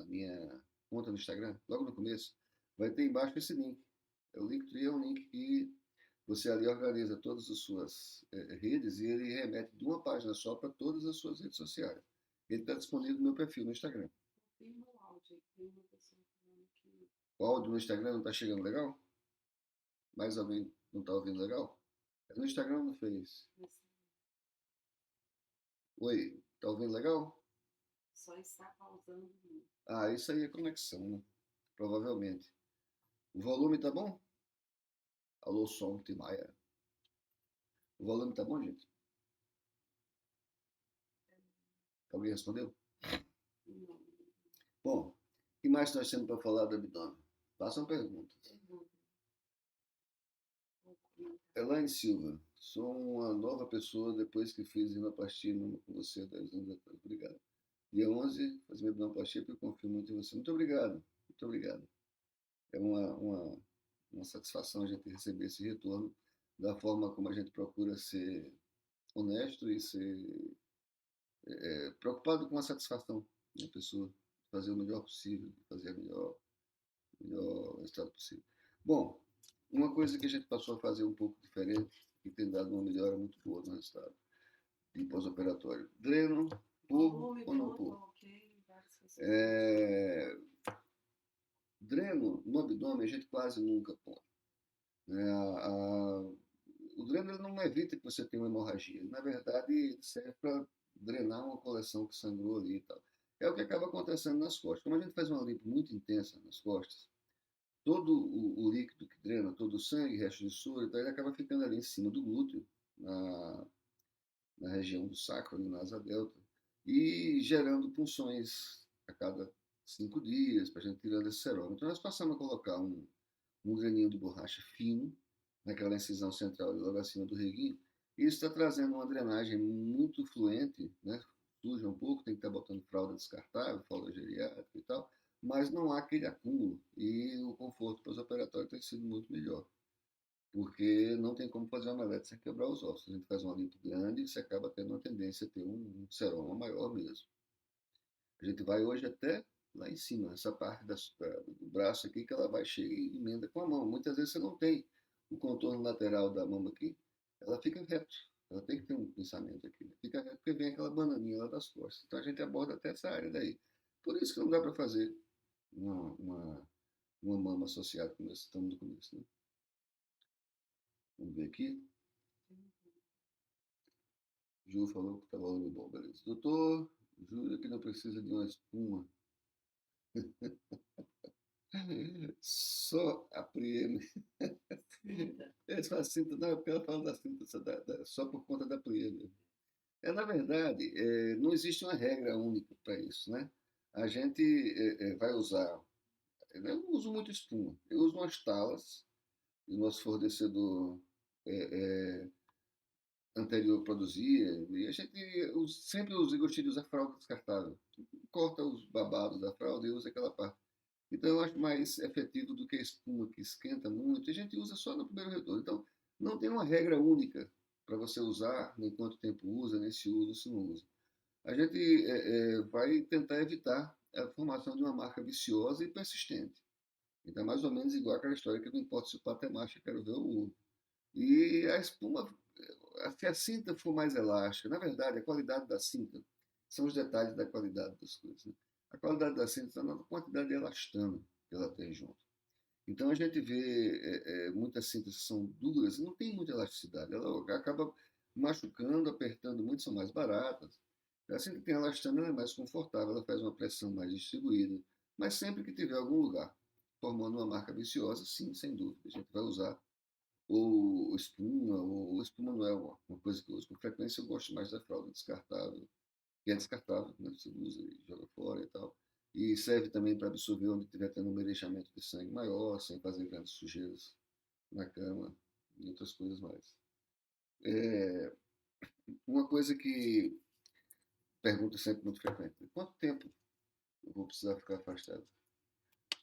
Speaker 1: minha conta no Instagram, logo no começo, vai ter embaixo esse link. O Linktree é um link que você ali organiza todas as suas redes e ele remete de uma página só para todas as suas redes sociais. Ele está disponível no meu perfil no Instagram.
Speaker 2: Confirma o áudio. Tem uma pessoa falando que.
Speaker 1: O áudio no Instagram não está chegando legal? Mais alguém não está ouvindo legal? É no Instagram ou no Face? Oi, tá ouvindo legal?
Speaker 2: Só está pausando.
Speaker 1: Isso aí é conexão, né? Provavelmente. O volume tá bom? Alô, som, Timaya. O volume tá bom, gente? Alguém respondeu?
Speaker 2: Não.
Speaker 1: Bom, o que mais nós temos para falar do abdômen? Façam perguntas. Elaine Silva. Sou uma nova pessoa depois que fiz rinoplastia com você há 10 anos atrás. Obrigado. Dia 11, fazer minha abdominoplastia porque eu confio muito em você. Muito obrigado. Muito obrigado. É uma satisfação a gente receber esse retorno da forma como a gente procura ser honesto e ser preocupado com a satisfação da pessoa, fazer o melhor possível, fazer o melhor resultado possível. Bom, uma coisa que a gente passou a fazer um pouco diferente e tem dado uma melhora muito boa no resultado de pós-operatório. Dreno, por ou não por? Dreno no abdômen a gente quase nunca põe. O dreno ele não evita que você tenha uma hemorragia. Na verdade, ele serve para drenar uma coleção que sangrou ali e tal. É o que acaba acontecendo nas costas. Como a gente faz uma lipo muito intensa nas costas, todo o líquido que drena, todo o sangue, resto de suor, então ele acaba ficando ali em cima do glúteo, na região do sacro, ali na asa delta, e gerando punções a cada 5 dias, para a gente tirando esse seroma. Então nós passamos a colocar um graninho de borracha fino, naquela incisão central, logo acima do reguinho. E isso está trazendo uma drenagem muito fluente, né? Suja um pouco, tem que estar botando fralda descartável, fralda geriátrica e tal, mas não há aquele acúmulo e o conforto pós-operatório tem sido muito melhor, porque não tem como fazer uma omelete sem quebrar os ossos. A gente faz uma limpo grande e você acaba tendo uma tendência a ter um seroma maior mesmo. A gente vai hoje até lá em cima, essa parte do braço aqui, que ela vai chegar e emenda com a mão. Muitas vezes você não tem o contorno lateral da mão aqui, ela fica reto. Ela tem que ter um pensamento aqui. Fica reto porque vem aquela bananinha lá das costas. Então a gente aborda até essa área daí. Por isso que não dá para fazer uma, uma, uma mama associada como nós estamos no começo. Né? Vamos ver aqui. Ju falou que estava olhando bom, beleza. Doutor, jura que não precisa de uma espuma. Só apreende.
Speaker 2: Cinta.
Speaker 1: Eles falam cinta, não, é porque ela fala da cinta só por conta da pleiade. Na verdade, não existe uma regra única para isso, né? A gente vai usar, eu não uso muito espuma, eu uso umas talas, que o nosso fornecedor é, anterior produzia, e a gente sempre gostei de usar fralda descartável. Corta os babados da fralda e usa aquela parte. Então, eu acho mais efetivo do que a espuma que esquenta muito. E a gente usa só no primeiro retorno. Então, não tem uma regra única para você usar, nem quanto tempo usa, nem se usa ou se não usa. A gente vai tentar evitar a formação de uma marca viciosa e persistente. Então, é mais ou menos igual aquela história que não importa se o pato é macho, eu quero ver o ovo. E a espuma, se a cinta for mais elástica, na verdade, a qualidade da cinta são os detalhes da qualidade das coisas. Né? A qualidade da cinta está na quantidade de elastano que ela tem junto. Então a gente vê muitas cintas que são duras e não tem muita elasticidade. Ela acaba machucando, apertando muito, são mais baratas. A cinta que tem elastano ela é mais confortável, ela faz uma pressão mais distribuída. Mas sempre que tiver algum lugar formando uma marca viciosa, sim, sem dúvida, a gente vai usar ou espuma não é uma coisa que eu uso com frequência, eu gosto mais da fralda descartável, que é descartável, né? Você usa e joga fora e tal. E serve também para absorver onde estiver tendo um mereixamento de sangue maior, sem fazer grandes sujeiras na cama e outras coisas mais. É, uma coisa que pergunto sempre muito frequente: quanto tempo eu vou precisar ficar afastado?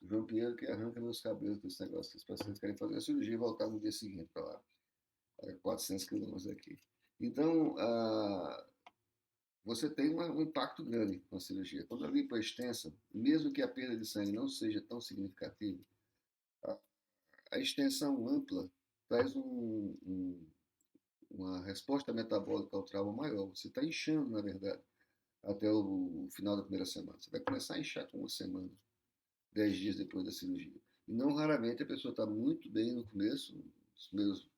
Speaker 1: O João Pinheiro que arranca meus cabelos desse negócio, que os pacientes querem fazer a cirurgia e voltar no dia seguinte para lá, a 400 quilômetros daqui. Então, você tem um impacto grande com a cirurgia. Quando a lipo é extensa, mesmo que a perda de sangue não seja tão significativa, a, a extensão ampla traz uma resposta metabólica ao trauma maior. Você está inchando, na verdade, até o final da primeira semana. Você vai começar a inchar com uma semana, 10 dias depois da cirurgia. E não raramente a pessoa está muito bem no começo, os primeiros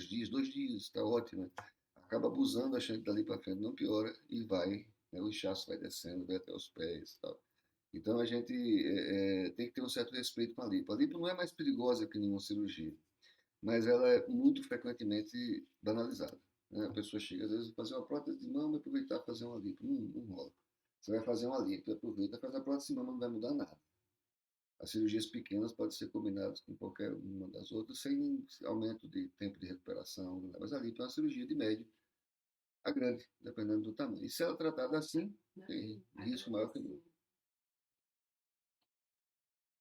Speaker 1: dias, 2 dias, está ótima. Acaba abusando, achando que dali para frente não piora e vai, né, o inchaço vai descendo, vai até os pés e tal. Então a gente tem que ter um certo respeito com a lipo. A lipo não é mais perigosa que nenhuma cirurgia, mas ela é muito frequentemente banalizada. Né? A pessoa chega às vezes a fazer uma prótese de mama e aproveitar para fazer uma lipo. Não rola. Você vai fazer uma lipo e aproveita, faz a prótese de mama, não vai mudar nada. As cirurgias pequenas podem ser combinadas com qualquer uma das outras sem aumento de tempo de recuperação, né? Mas a lipo é uma cirurgia de médio a grande, dependendo do tamanho. E se ela é tratada assim, tem risco maior que nunca.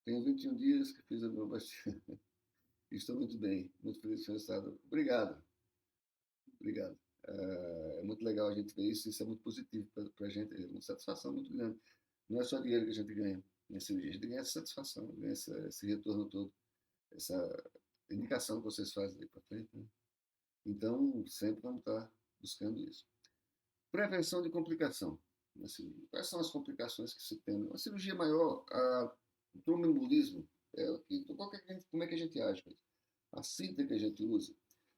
Speaker 1: Tenho 21 dias que fiz a minha vacina. Estou muito bem, muito feliz com o resultado. Obrigado, obrigado. É muito legal a gente ver isso é muito positivo para a gente, é uma satisfação muito grande. Não é só dinheiro que a gente ganha na cirurgia, a gente ganha essa satisfação, ganha esse retorno todo, essa indicação que vocês fazem aí para frente. Né? Então, sempre vamos estar buscando isso. Prevenção de complicação na cirurgia. Quais são as complicações que se tem? Uma cirurgia maior, o tromboembolismo, então, como é que a gente age? A cinta que a gente usa,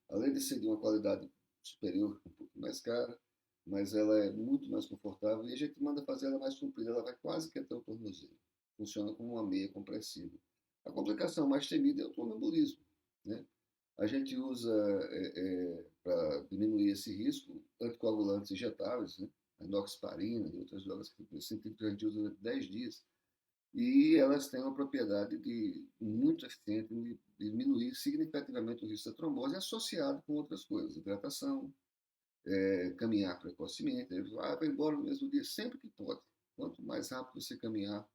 Speaker 1: além de ser de uma qualidade superior, um pouco mais cara, mas ela é muito mais confortável e a gente manda fazer ela mais comprida, ela vai quase que até o tornozelo. Funciona como uma meia compressiva. A complicação mais temida é o tromboembolismo, né? A gente usa, para diminuir esse risco, anticoagulantes injetáveis, né? A enoxaparina e outras drogas que a gente usa durante 10 dias. e elas têm uma propriedade muito eficiente de diminuir significativamente o risco da trombose, associado com outras coisas, hidratação, caminhar precocemente, vai embora no mesmo dia, sempre que pode. Quanto mais rápido você caminhar,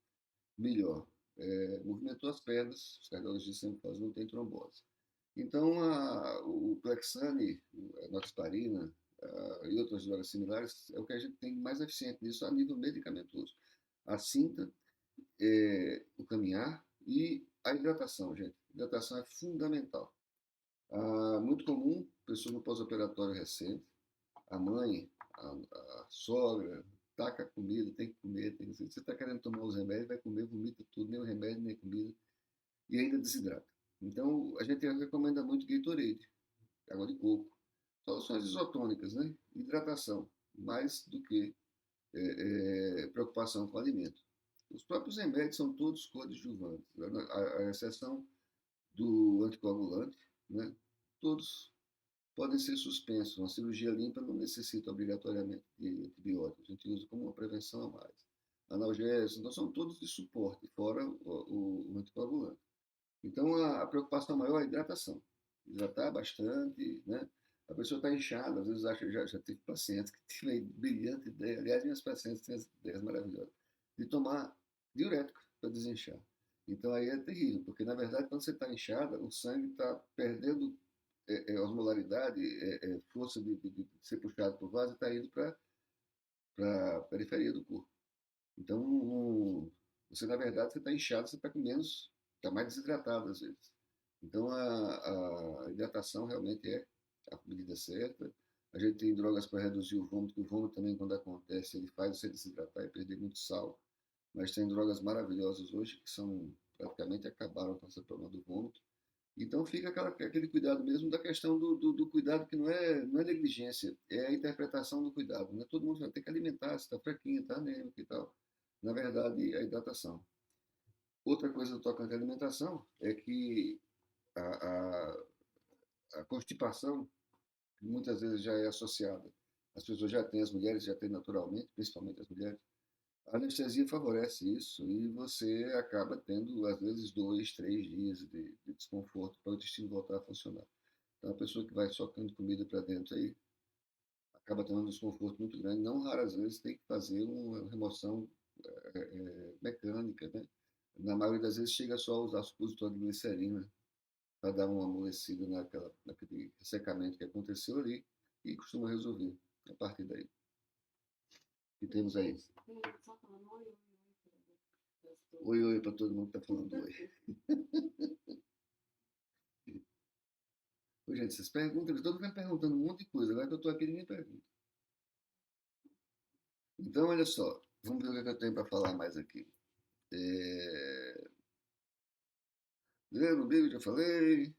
Speaker 1: melhor. Movimentou as pernas, os cardiologistas sempre fazem, não tem trombose. Então, o Clexane, a noxaparina e outras drogas similares é o que a gente tem mais eficiente nisso a nível medicamentoso. A cinta, o caminhar e a hidratação, gente. A hidratação é fundamental. Muito comum, pessoa no pós-operatório recente, a mãe, a sogra, taca a comida, tem que comer, você está querendo tomar os remédios, vai comer, vomita tudo, nem o remédio, nem a comida, e ainda desidrata. Então, a gente recomenda muito Gatorade, água de coco, soluções isotônicas, né? Hidratação, mais do que preocupação com o alimento. Os próprios remédios são todos coadjuvantes, a exceção do anticoagulante, né? Todos podem ser suspensos. Uma cirurgia limpa não necessita obrigatoriamente de antibióticos, a gente usa como uma prevenção a mais. Analgésicos, então são todos de suporte, fora o anticoagulante. Então a preocupação maior é a hidratação. Hidratar bastante, né? A pessoa está inchada, às vezes acha, já tive pacientes que tiveram brilhante ideia, aliás, minhas pacientes têm as ideias maravilhosas, de tomar diurético para desinchar. Então aí é terrível, porque na verdade quando você está inchada, o sangue está perdendo osmolaridade, força de ser puxado para o vaso e está indo para a periferia do corpo. Então, você na verdade você está inchado, você está com menos, está mais desidratado às vezes. Então, a hidratação realmente é a medida certa. A gente tem drogas para reduzir o vômito, que o vômito também, quando acontece, ele faz você desidratar e perder muito sal. Mas tem drogas maravilhosas hoje que são praticamente acabaram com essa problema do vômito. Então fica aquele cuidado mesmo da questão do cuidado que não é negligência, é a interpretação do cuidado. Não é todo mundo vai ter que alimentar, se está fraquinho, está anêmico e tal. Na verdade, a hidratação. Outra coisa do tocante à alimentação é que a, a, a constipação, que muitas vezes já é associada, as pessoas já têm, as mulheres já têm naturalmente, principalmente as mulheres, a anestesia favorece isso e você acaba tendo, às vezes, 2, 3 dias de desconforto para o intestino voltar a funcionar. Então, a pessoa que vai socando comida para dentro aí acaba tendo um desconforto muito grande. Não raras vezes tem que fazer uma remoção mecânica, né? Na maioria das vezes chega só a usar supositório de glicerina para dar uma amolecida naquele ressecamento que aconteceu ali e costuma resolver a partir daí. E temos aí.
Speaker 2: Só falando oi, oi, oi.
Speaker 1: Oi, oi para todo mundo que está falando oi. Ô, gente, vocês perguntam, todo mundo vem perguntando um monte de coisa, agora que eu estou aqui ninguém pergunta. Então, olha só, vamos ver o que eu tenho para falar mais aqui. Lembra o Big, já falei.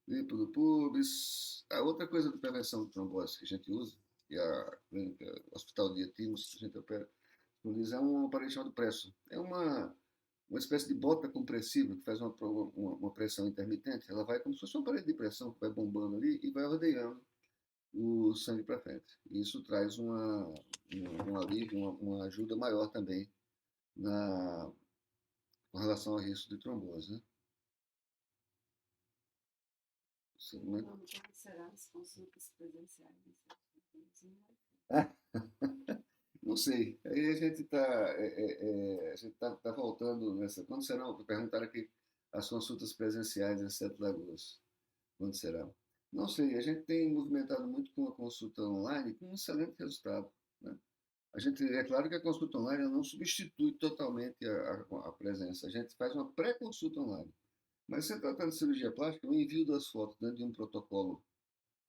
Speaker 1: Limpo do pubis. A outra coisa de prevenção de trombose que a gente usa, que a clínica Hospital de Timos, que a gente opera, é um aparelho chamado presso. É uma espécie de bota compressiva que faz uma pressão intermitente. Ela vai como se fosse um aparelho de pressão que vai bombando ali e vai rodeando o sangue para frente. Isso traz um alívio, uma ajuda maior também com relação ao risco de trombose. Né?
Speaker 2: Como será as consultas presenciais?
Speaker 1: Não sei. Aí a gente está voltando nessa. Quando serão? Perguntaram aqui as consultas presenciais em Sete Lagoas. Quando será? Não sei. A gente tem movimentado muito com a consulta online com um excelente resultado. Né? É claro que a consulta online não substitui totalmente a presença. A gente faz uma pré-consulta online. Mas se tratando de cirurgia plástica, o envio das fotos dentro de um protocolo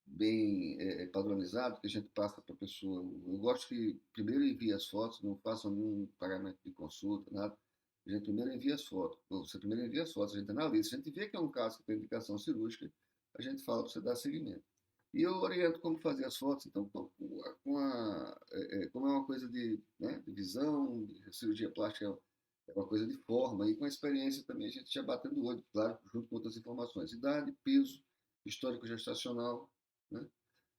Speaker 1: bem padronizado, que a gente passa para a pessoa. Eu gosto que primeiro envie as fotos, não façam nenhum pagamento de consulta, nada. A gente primeiro envia as fotos. Você primeiro envia as fotos, a gente analisa. Se a gente vê que é um caso que tem indicação cirúrgica, a gente fala para você dar seguimento. E eu oriento como fazer as fotos. Então, como é uma coisa de visão, de cirurgia plástica é uma coisa de forma, e com a experiência também a gente já batendo o olho, claro, junto com outras informações. Idade, peso, histórico gestacional, né?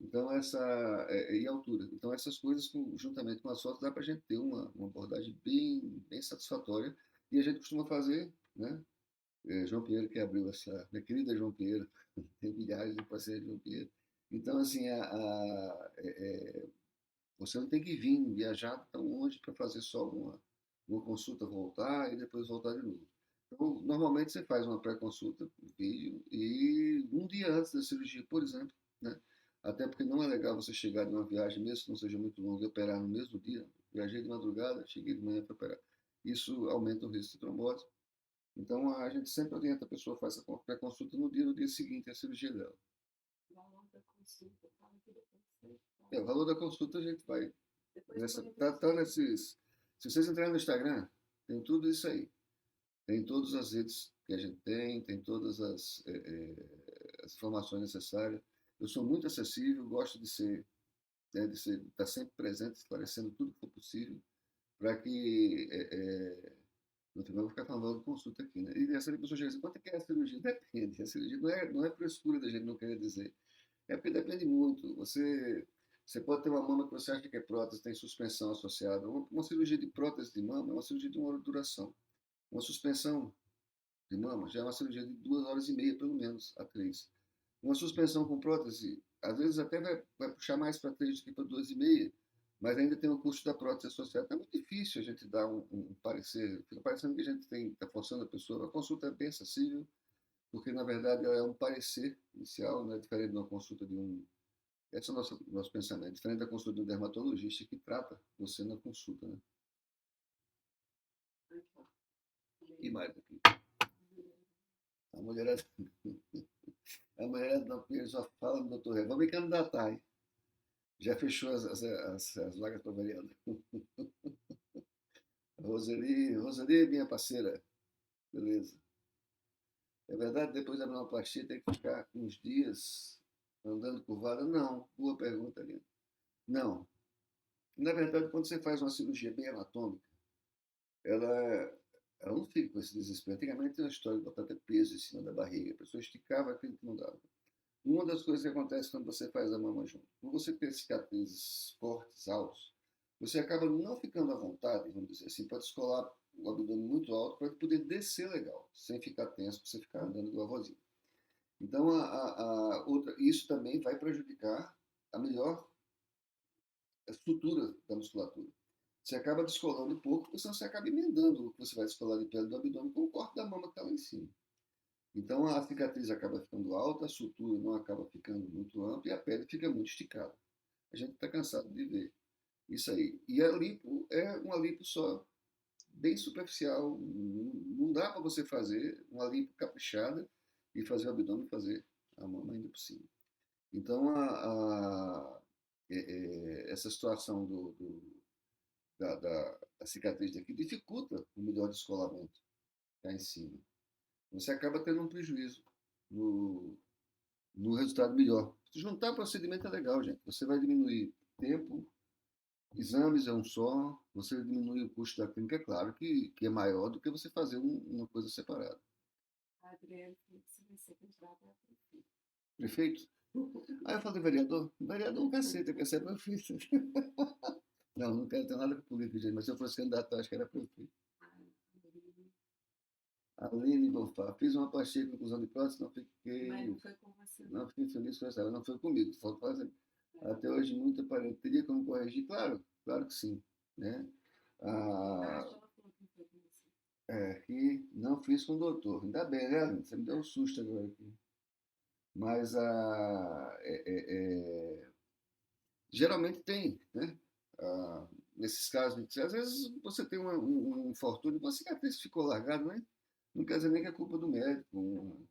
Speaker 1: Então, e altura. Então, essas coisas, juntamente com as fotos, dá para a gente ter uma abordagem bem satisfatória. E a gente costuma fazer, né? João Pinheiro que abriu minha querida João Pinheiro, tem milhares de pacientes de João Pinheiro. Então, assim, você não tem que vir viajar tão longe para fazer só uma consulta, voltar e depois voltar de novo. Então, normalmente você faz uma pré-consulta, vídeo, e um dia antes da cirurgia, por exemplo, né? Até porque não é legal você chegar de uma viagem, mesmo que não seja muito longa, e operar no mesmo dia. Viajei de madrugada, cheguei de manhã para operar. Isso aumenta o risco de trombose. Então, a gente sempre orienta a pessoa a fazer a pré-consulta no dia seguinte à cirurgia dela.
Speaker 2: O valor da consulta, fala que depois você
Speaker 1: O
Speaker 2: fala.
Speaker 1: valor da consulta a gente vai
Speaker 2: Depois põe
Speaker 1: tá
Speaker 2: você.
Speaker 1: nesses. Se vocês entrarem no Instagram, tem tudo isso aí. Tem todas as redes que a gente tem todas as informações necessárias. Eu sou muito acessível, gosto de ser, né, de estar sempre presente, esclarecendo tudo que for possível, para que no final eu vou ficar falando valor de consulta aqui, né? E essa pessoa chega assim, quanto é que é a cirurgia? Depende. A cirurgia não é frescura da gente não querer dizer. É porque depende muito. Você pode ter uma mama que você acha que é prótese, tem suspensão associada. Uma cirurgia de prótese de mama é uma cirurgia de uma hora de duração. Uma suspensão de mama já é uma cirurgia de 2 horas e meia, pelo menos, a 3. Uma suspensão com prótese, às vezes até vai puxar mais para 3 do que para 2 e meia, mas ainda tem o custo da prótese associada. É muito difícil a gente dar um parecer. Fica parecendo que a gente está forçando a pessoa. A consulta é bem acessível, porque na verdade ela é um parecer inicial, né, diferente de uma consulta de um. Esse é o nosso pensamento, diferente da consulta de um dermatologista que trata você na consulta. Né?
Speaker 2: Aqui, ó.
Speaker 1: E
Speaker 2: Lê.
Speaker 1: mais aqui. A mulherada, a mulherada não só fala no doutor Ré. Vamos me candidatar, hein? Já fechou as vagas para vereador. Roseli, minha parceira. Beleza. É verdade, depois da menoplastia tem que ficar uns dias andando curvada? Não. Boa pergunta, Lina. Não. Na verdade, quando você faz uma cirurgia bem anatômica, ela, ela não fica com esse desespero. Antigamente tinha uma história de botar até peso em cima da barriga. A pessoa esticava aquilo que não dava. Uma das coisas que acontece quando você faz a mama junto, quando você tem cicatrizes fortes, altos, você acaba não ficando à vontade, vamos dizer assim, para descolar o abdômen muito alto para poder descer legal, sem ficar tenso, para você ficar andando igual a vozinha. Então, isso também vai prejudicar a melhor estrutura da musculatura. Você acaba descolando pouco, porque senão você acaba emendando o que você vai descolar de pele do abdômen com o corte da mama que está lá em cima. Então a cicatriz acaba ficando alta, a sutura não acaba ficando muito ampla e a pele fica muito esticada. A gente está cansado de ver isso aí. E a lipo é uma lipo só, bem superficial. Não dá para você fazer uma lipo caprichada e fazer o abdômen e fazer a mama ainda por cima. Então essa situação da cicatriz daqui dificulta o melhor descolamento cá em cima. Você acaba tendo um prejuízo no, no resultado melhor. Se juntar procedimento é legal, gente. Você vai diminuir tempo, exames é um só, você diminui o custo da clínica, é claro que é maior do que você fazer uma coisa separada.
Speaker 2: A Adriana falou que você vai ser candidata a prefeito.
Speaker 1: Prefeito? Aí eu falei, vereador? Vereador é um cacete, eu quero ser prefeito. Não, não quero ter nada com política, gente, mas se eu fosse candidato, eu acho que era prefeito.
Speaker 2: A Adriana.
Speaker 1: Aline Bonfá, fiz uma pastilha com inclusão de prótese, não
Speaker 2: Mas não
Speaker 1: fiquei,
Speaker 2: foi com você, não.
Speaker 1: não fiquei feliz com essa, ela não foi comigo, foi fazer.
Speaker 2: É.
Speaker 1: Até hoje, muito aparente. Teria como corrigir? Claro, claro que sim. Né? Ah,
Speaker 2: Embaixo ela falou que não foi com você.
Speaker 1: que não fiz com o doutor. Ainda bem, né, Aline? Você me deu um susto agora aqui. Mas geralmente tem, né? Nesses casos, às vezes você tem um infortúnio, uma cicatriz ficou largada, né? Não quer dizer nem que é culpa do médico.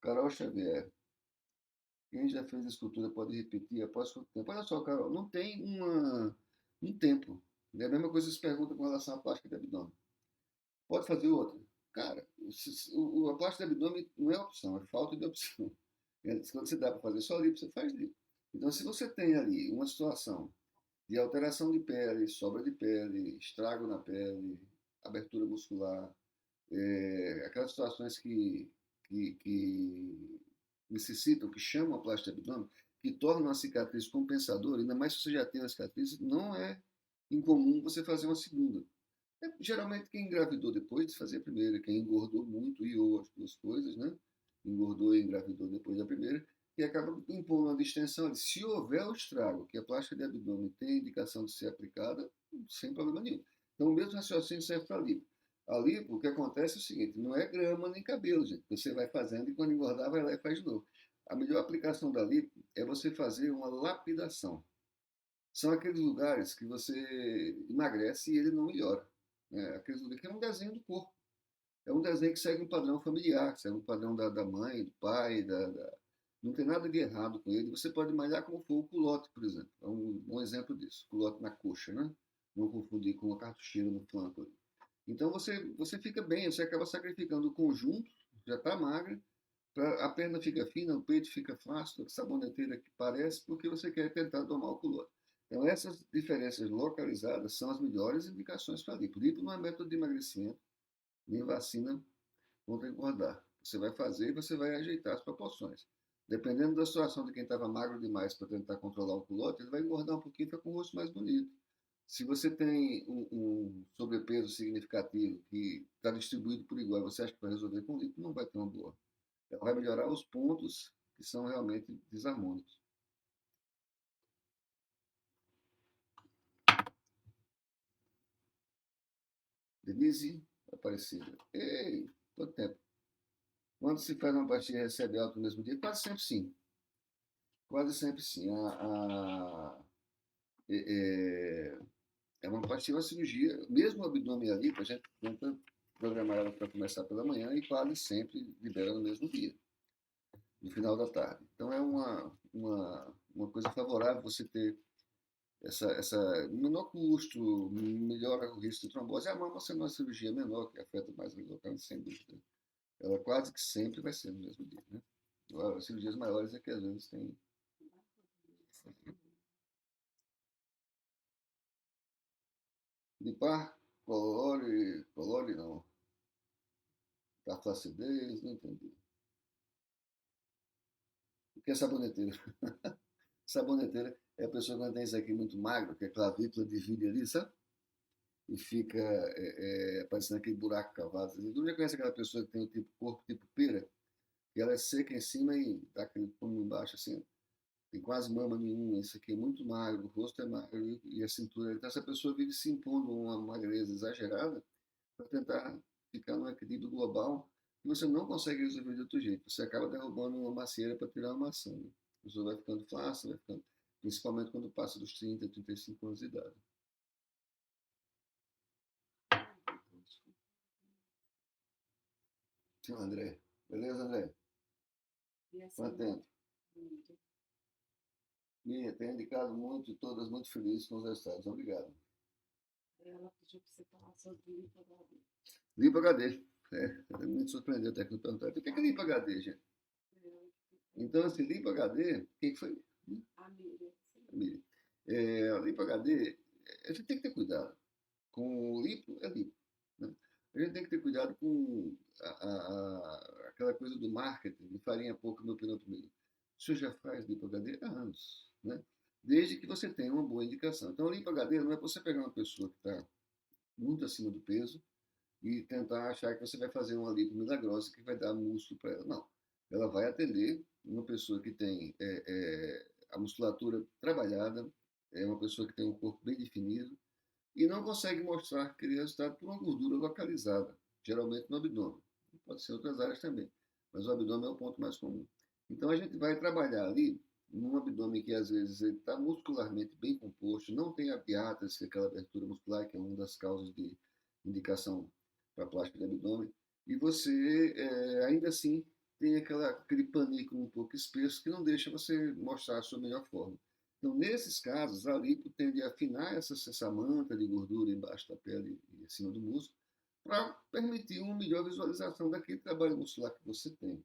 Speaker 1: Carol Xavier. Quem já fez escultura pode repetir após quanto tempo? Olha só, Carol, não tem um tempo. É a mesma coisa que se pergunta com relação à plástica de abdômen. Pode fazer outra? Cara, a plástica de abdômen não é opção, é falta de opção. Quando você dá para fazer só lipo, você faz lipo. Então, se você tem ali uma situação de alteração de pele, sobra de pele, estrago na pele, abertura muscular, aquelas situações que necessitam, que chamam a plástica de abdômen, que tornam a cicatriz compensadora, ainda mais se você já tem uma cicatriz, não é incomum você fazer uma segunda. Geralmente quem engravidou depois de fazer a primeira, quem engordou muito e ou as duas coisas, né? Engordou e engravidou depois da primeira, e acaba impondo uma distensão. Se houver o estrago, que a plástica de abdômen tem indicação de ser aplicada, sem problema nenhum. Então, o mesmo raciocínio serve para a lipo. A lipo, o que acontece é o seguinte, não é grama nem cabelo, gente. Você vai fazendo e quando engordar, vai lá e faz de novo. A melhor aplicação da lipo é você fazer uma lapidação. São aqueles lugares que você emagrece e ele não melhora. Né? Aqueles lugares que é um desenho do corpo. É um desenho que segue um padrão familiar, segue um padrão da mãe, do pai, não tem nada de errado com ele. Você pode malhar como for o culote, por exemplo. É um exemplo disso. Culote na coxa, né? Não confundir com a cartucheira no flanco. Então você fica bem, você acaba sacrificando o conjunto, já está magra, a perna fica fina, o peito fica flácido, a saboneteira que parece, porque você quer tentar domar o culote. Então, essas diferenças localizadas são as melhores indicações para lipo. Lipo não é método de emagrecimento, nem vacina contra engordar. Você vai fazer e você vai ajeitar as proporções. Dependendo da situação de quem estava magro demais para tentar controlar o culote, ele vai engordar um pouquinho e fica com o rosto mais bonito. Se você tem um sobrepeso significativo que está distribuído por igual e você acha que vai resolver com lipo, não vai ter uma boa. Ela vai melhorar os pontos que são realmente desarmônicos. Denise Aparecida. Ei, quanto tempo? Quando se faz uma pastilha e recebe alta no mesmo dia? Quase sempre sim. Quase sempre sim. É, é uma pastilha, uma cirurgia, mesmo o abdômen ali, a gente tenta programar ela para começar pela manhã e quase sempre libera no mesmo dia, no final da tarde. Então é uma coisa favorável você ter essa menor custo, melhora o risco de trombose. A mama sendo uma cirurgia menor, que afeta mais os locais, sem dúvida. Ela quase que sempre vai ser no mesmo dia. Né? Agora, as cirurgias maiores é que às vezes tem. Lipar, colore não. Tá flacidez, não entendi. O que é saboneteira? Saboneteira é a pessoa que tem isso aqui muito magro, que a clavícula divide ali, sabe? E fica parecendo aquele buraco cavado. Tu já conhece aquela pessoa que tem o tipo corpo tipo pera? E ela é seca em cima e dá aquele pulo embaixo assim. Tem quase mama nenhuma. Isso aqui é muito magro, o rosto é magro e a cintura. Então essa pessoa vive se impondo uma magreza exagerada para tentar ficar no equilíbrio global e você não consegue resolver de outro jeito. Você acaba derrubando uma macieira para tirar uma maçã. Né? A pessoa vai ficando flácida, vai ficando, principalmente quando passa dos 30, 35 anos de idade. Sim, André. Beleza, André?
Speaker 2: E assim,
Speaker 1: Quanto tempo?
Speaker 2: muito.
Speaker 1: Minha, tem indicado muito e todas muito felizes com os resultados. Obrigado.
Speaker 2: Ela pediu para você falar sobre limpa da vida.
Speaker 1: Limpa HD. Me surpreendeu até que me perguntaram. O que é limpa HD, gente? Então, assim, limpa HD, quem que foi?
Speaker 2: A Miriam.
Speaker 1: Miriam. Limpa HD, a gente tem que ter cuidado. Com o lipo, é lipo. Né? A gente tem que ter cuidado com aquela coisa do marketing, de farinha pouco, meu pneu primeiro. O senhor já faz lipo HD há anos, né? Desde que você tenha uma boa indicação. Então, limpo HD não é para você pegar uma pessoa que está muito acima do peso e tentar achar que você vai fazer uma lipo milagrosa que vai dar músculo para ela. Não. Ela vai atender uma pessoa que tem a musculatura trabalhada, é uma pessoa que tem um corpo bem definido e não consegue mostrar aquele resultado por uma gordura localizada, geralmente no abdômen. Pode ser outras áreas também, mas o abdômen é o ponto mais comum. Então a gente vai trabalhar ali num abdômen que às vezes está muscularmente bem composto, não tem a piátese, aquela abertura muscular, que é uma das causas de indicação para plástica de abdômen, e você ainda assim tem aquele panículo um pouco espesso que não deixa você mostrar a sua melhor forma. Então, nesses casos, a lipo tende a afinar essa manta de gordura embaixo da pele e acima do músculo para permitir uma melhor visualização daquele trabalho muscular que você tem.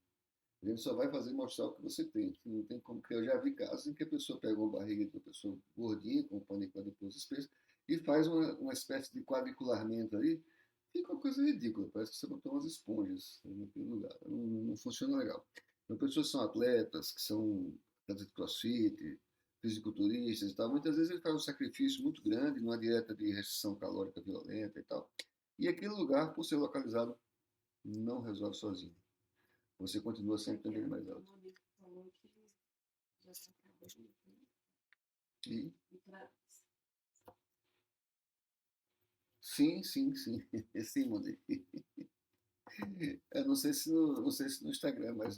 Speaker 1: A gente só vai fazer mostrar o que você tem. Não tem como, porque eu já vi casos em que a pessoa pega uma barriga de uma pessoa gordinha, com um pânico adiposo espesso, e faz uma espécie de quadriculamento ali. Fica uma coisa ridícula, parece que você botou umas esponjas naquele lugar. Não funciona legal. Então, pessoas que são atletas, que são atletas de crossfit, fisiculturistas e tal, muitas vezes ele faz um sacrifício muito grande numa dieta de restrição calórica violenta e tal. E aquele lugar, por ser localizado, não resolve sozinho. Você continua sempre tendo ele mais
Speaker 2: O
Speaker 1: alto.
Speaker 2: Monique falou que já está acabando, né?
Speaker 1: E,
Speaker 2: E pra-
Speaker 1: sim, sim, sim. Sim, Monique. Eu não sei se no Instagram, mas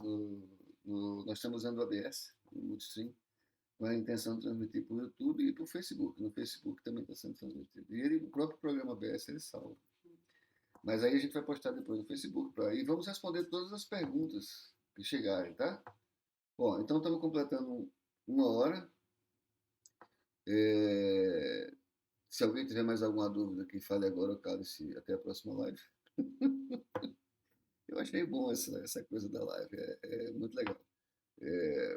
Speaker 1: nós estamos usando o ABS, o Multistream, com a intenção de transmitir para o YouTube e para o Facebook. No Facebook também está sendo transmitido. E ele, o próprio programa ABS ele salva. Mas aí a gente vai postar depois no Facebook. E vamos responder todas as perguntas que chegarem, tá? Bom, então estamos completando uma hora. É, se alguém tiver mais alguma dúvida, que fale agora, cale-se até a próxima live. Eu achei bom essa coisa da live, é muito legal.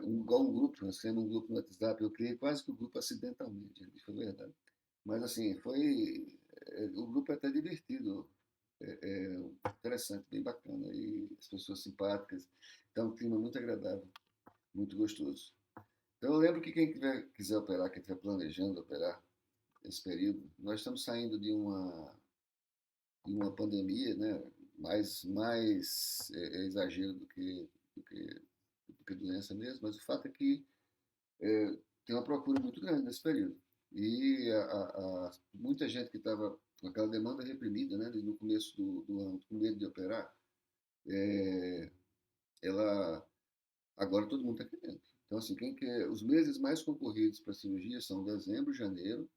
Speaker 1: Igual um grupo, nós temos um grupo no WhatsApp, eu criei quase que o grupo acidentalmente, isso foi verdade. Mas assim, o grupo é até divertido, interessante, bem bacana, e as pessoas simpáticas, então um clima muito agradável, muito gostoso. Então eu lembro que quem quiser operar, quem estiver planejando operar esse período, nós estamos saindo de uma pandemia, né, mais exagero do que doença mesmo, mas o fato é que tem uma procura muito grande nesse período. E muita gente que estava com aquela demanda reprimida, né, no começo do ano, com medo de operar, é, ela agora todo mundo está querendo. Então, assim, os meses mais concorridos para cirurgia são dezembro, janeiro,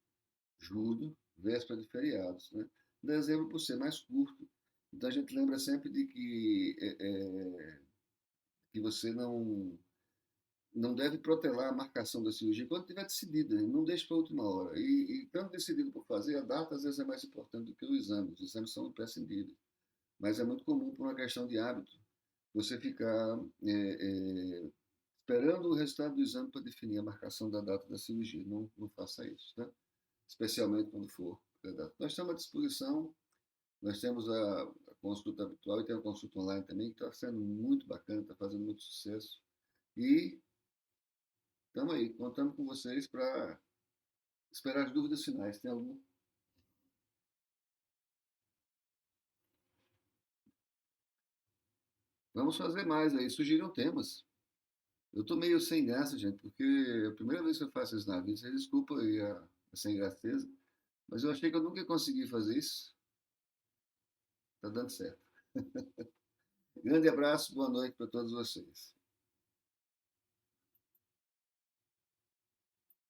Speaker 1: julho, véspera de feriados. Né? Dezembro, por ser mais curto, então a gente lembra sempre de que você não deve protelar a marcação da cirurgia quando tiver decidida, né? Não deixe para a última hora. E tanto decidido por fazer, a data às vezes é mais importante do que o exame. Os exames são imprescindíveis. Mas é muito comum, por uma questão de hábito, você ficar esperando o resultado do exame para definir a marcação da data da cirurgia. Não faça isso, tá? Especialmente quando for a data. Nós estamos à disposição, nós temos a consulta habitual e tem a consulta online também, que está sendo muito bacana, está fazendo muito sucesso. E estamos aí, contando com vocês para esperar as dúvidas finais. Tem algum? Vamos fazer mais aí. Surgiram temas. Eu estou meio sem graça, gente, porque é a primeira vez que eu faço isso na vida. Você desculpa aí a sem graceza, mas eu achei que eu nunca ia conseguir fazer isso. Está dando certo. Grande abraço, boa noite para todos vocês.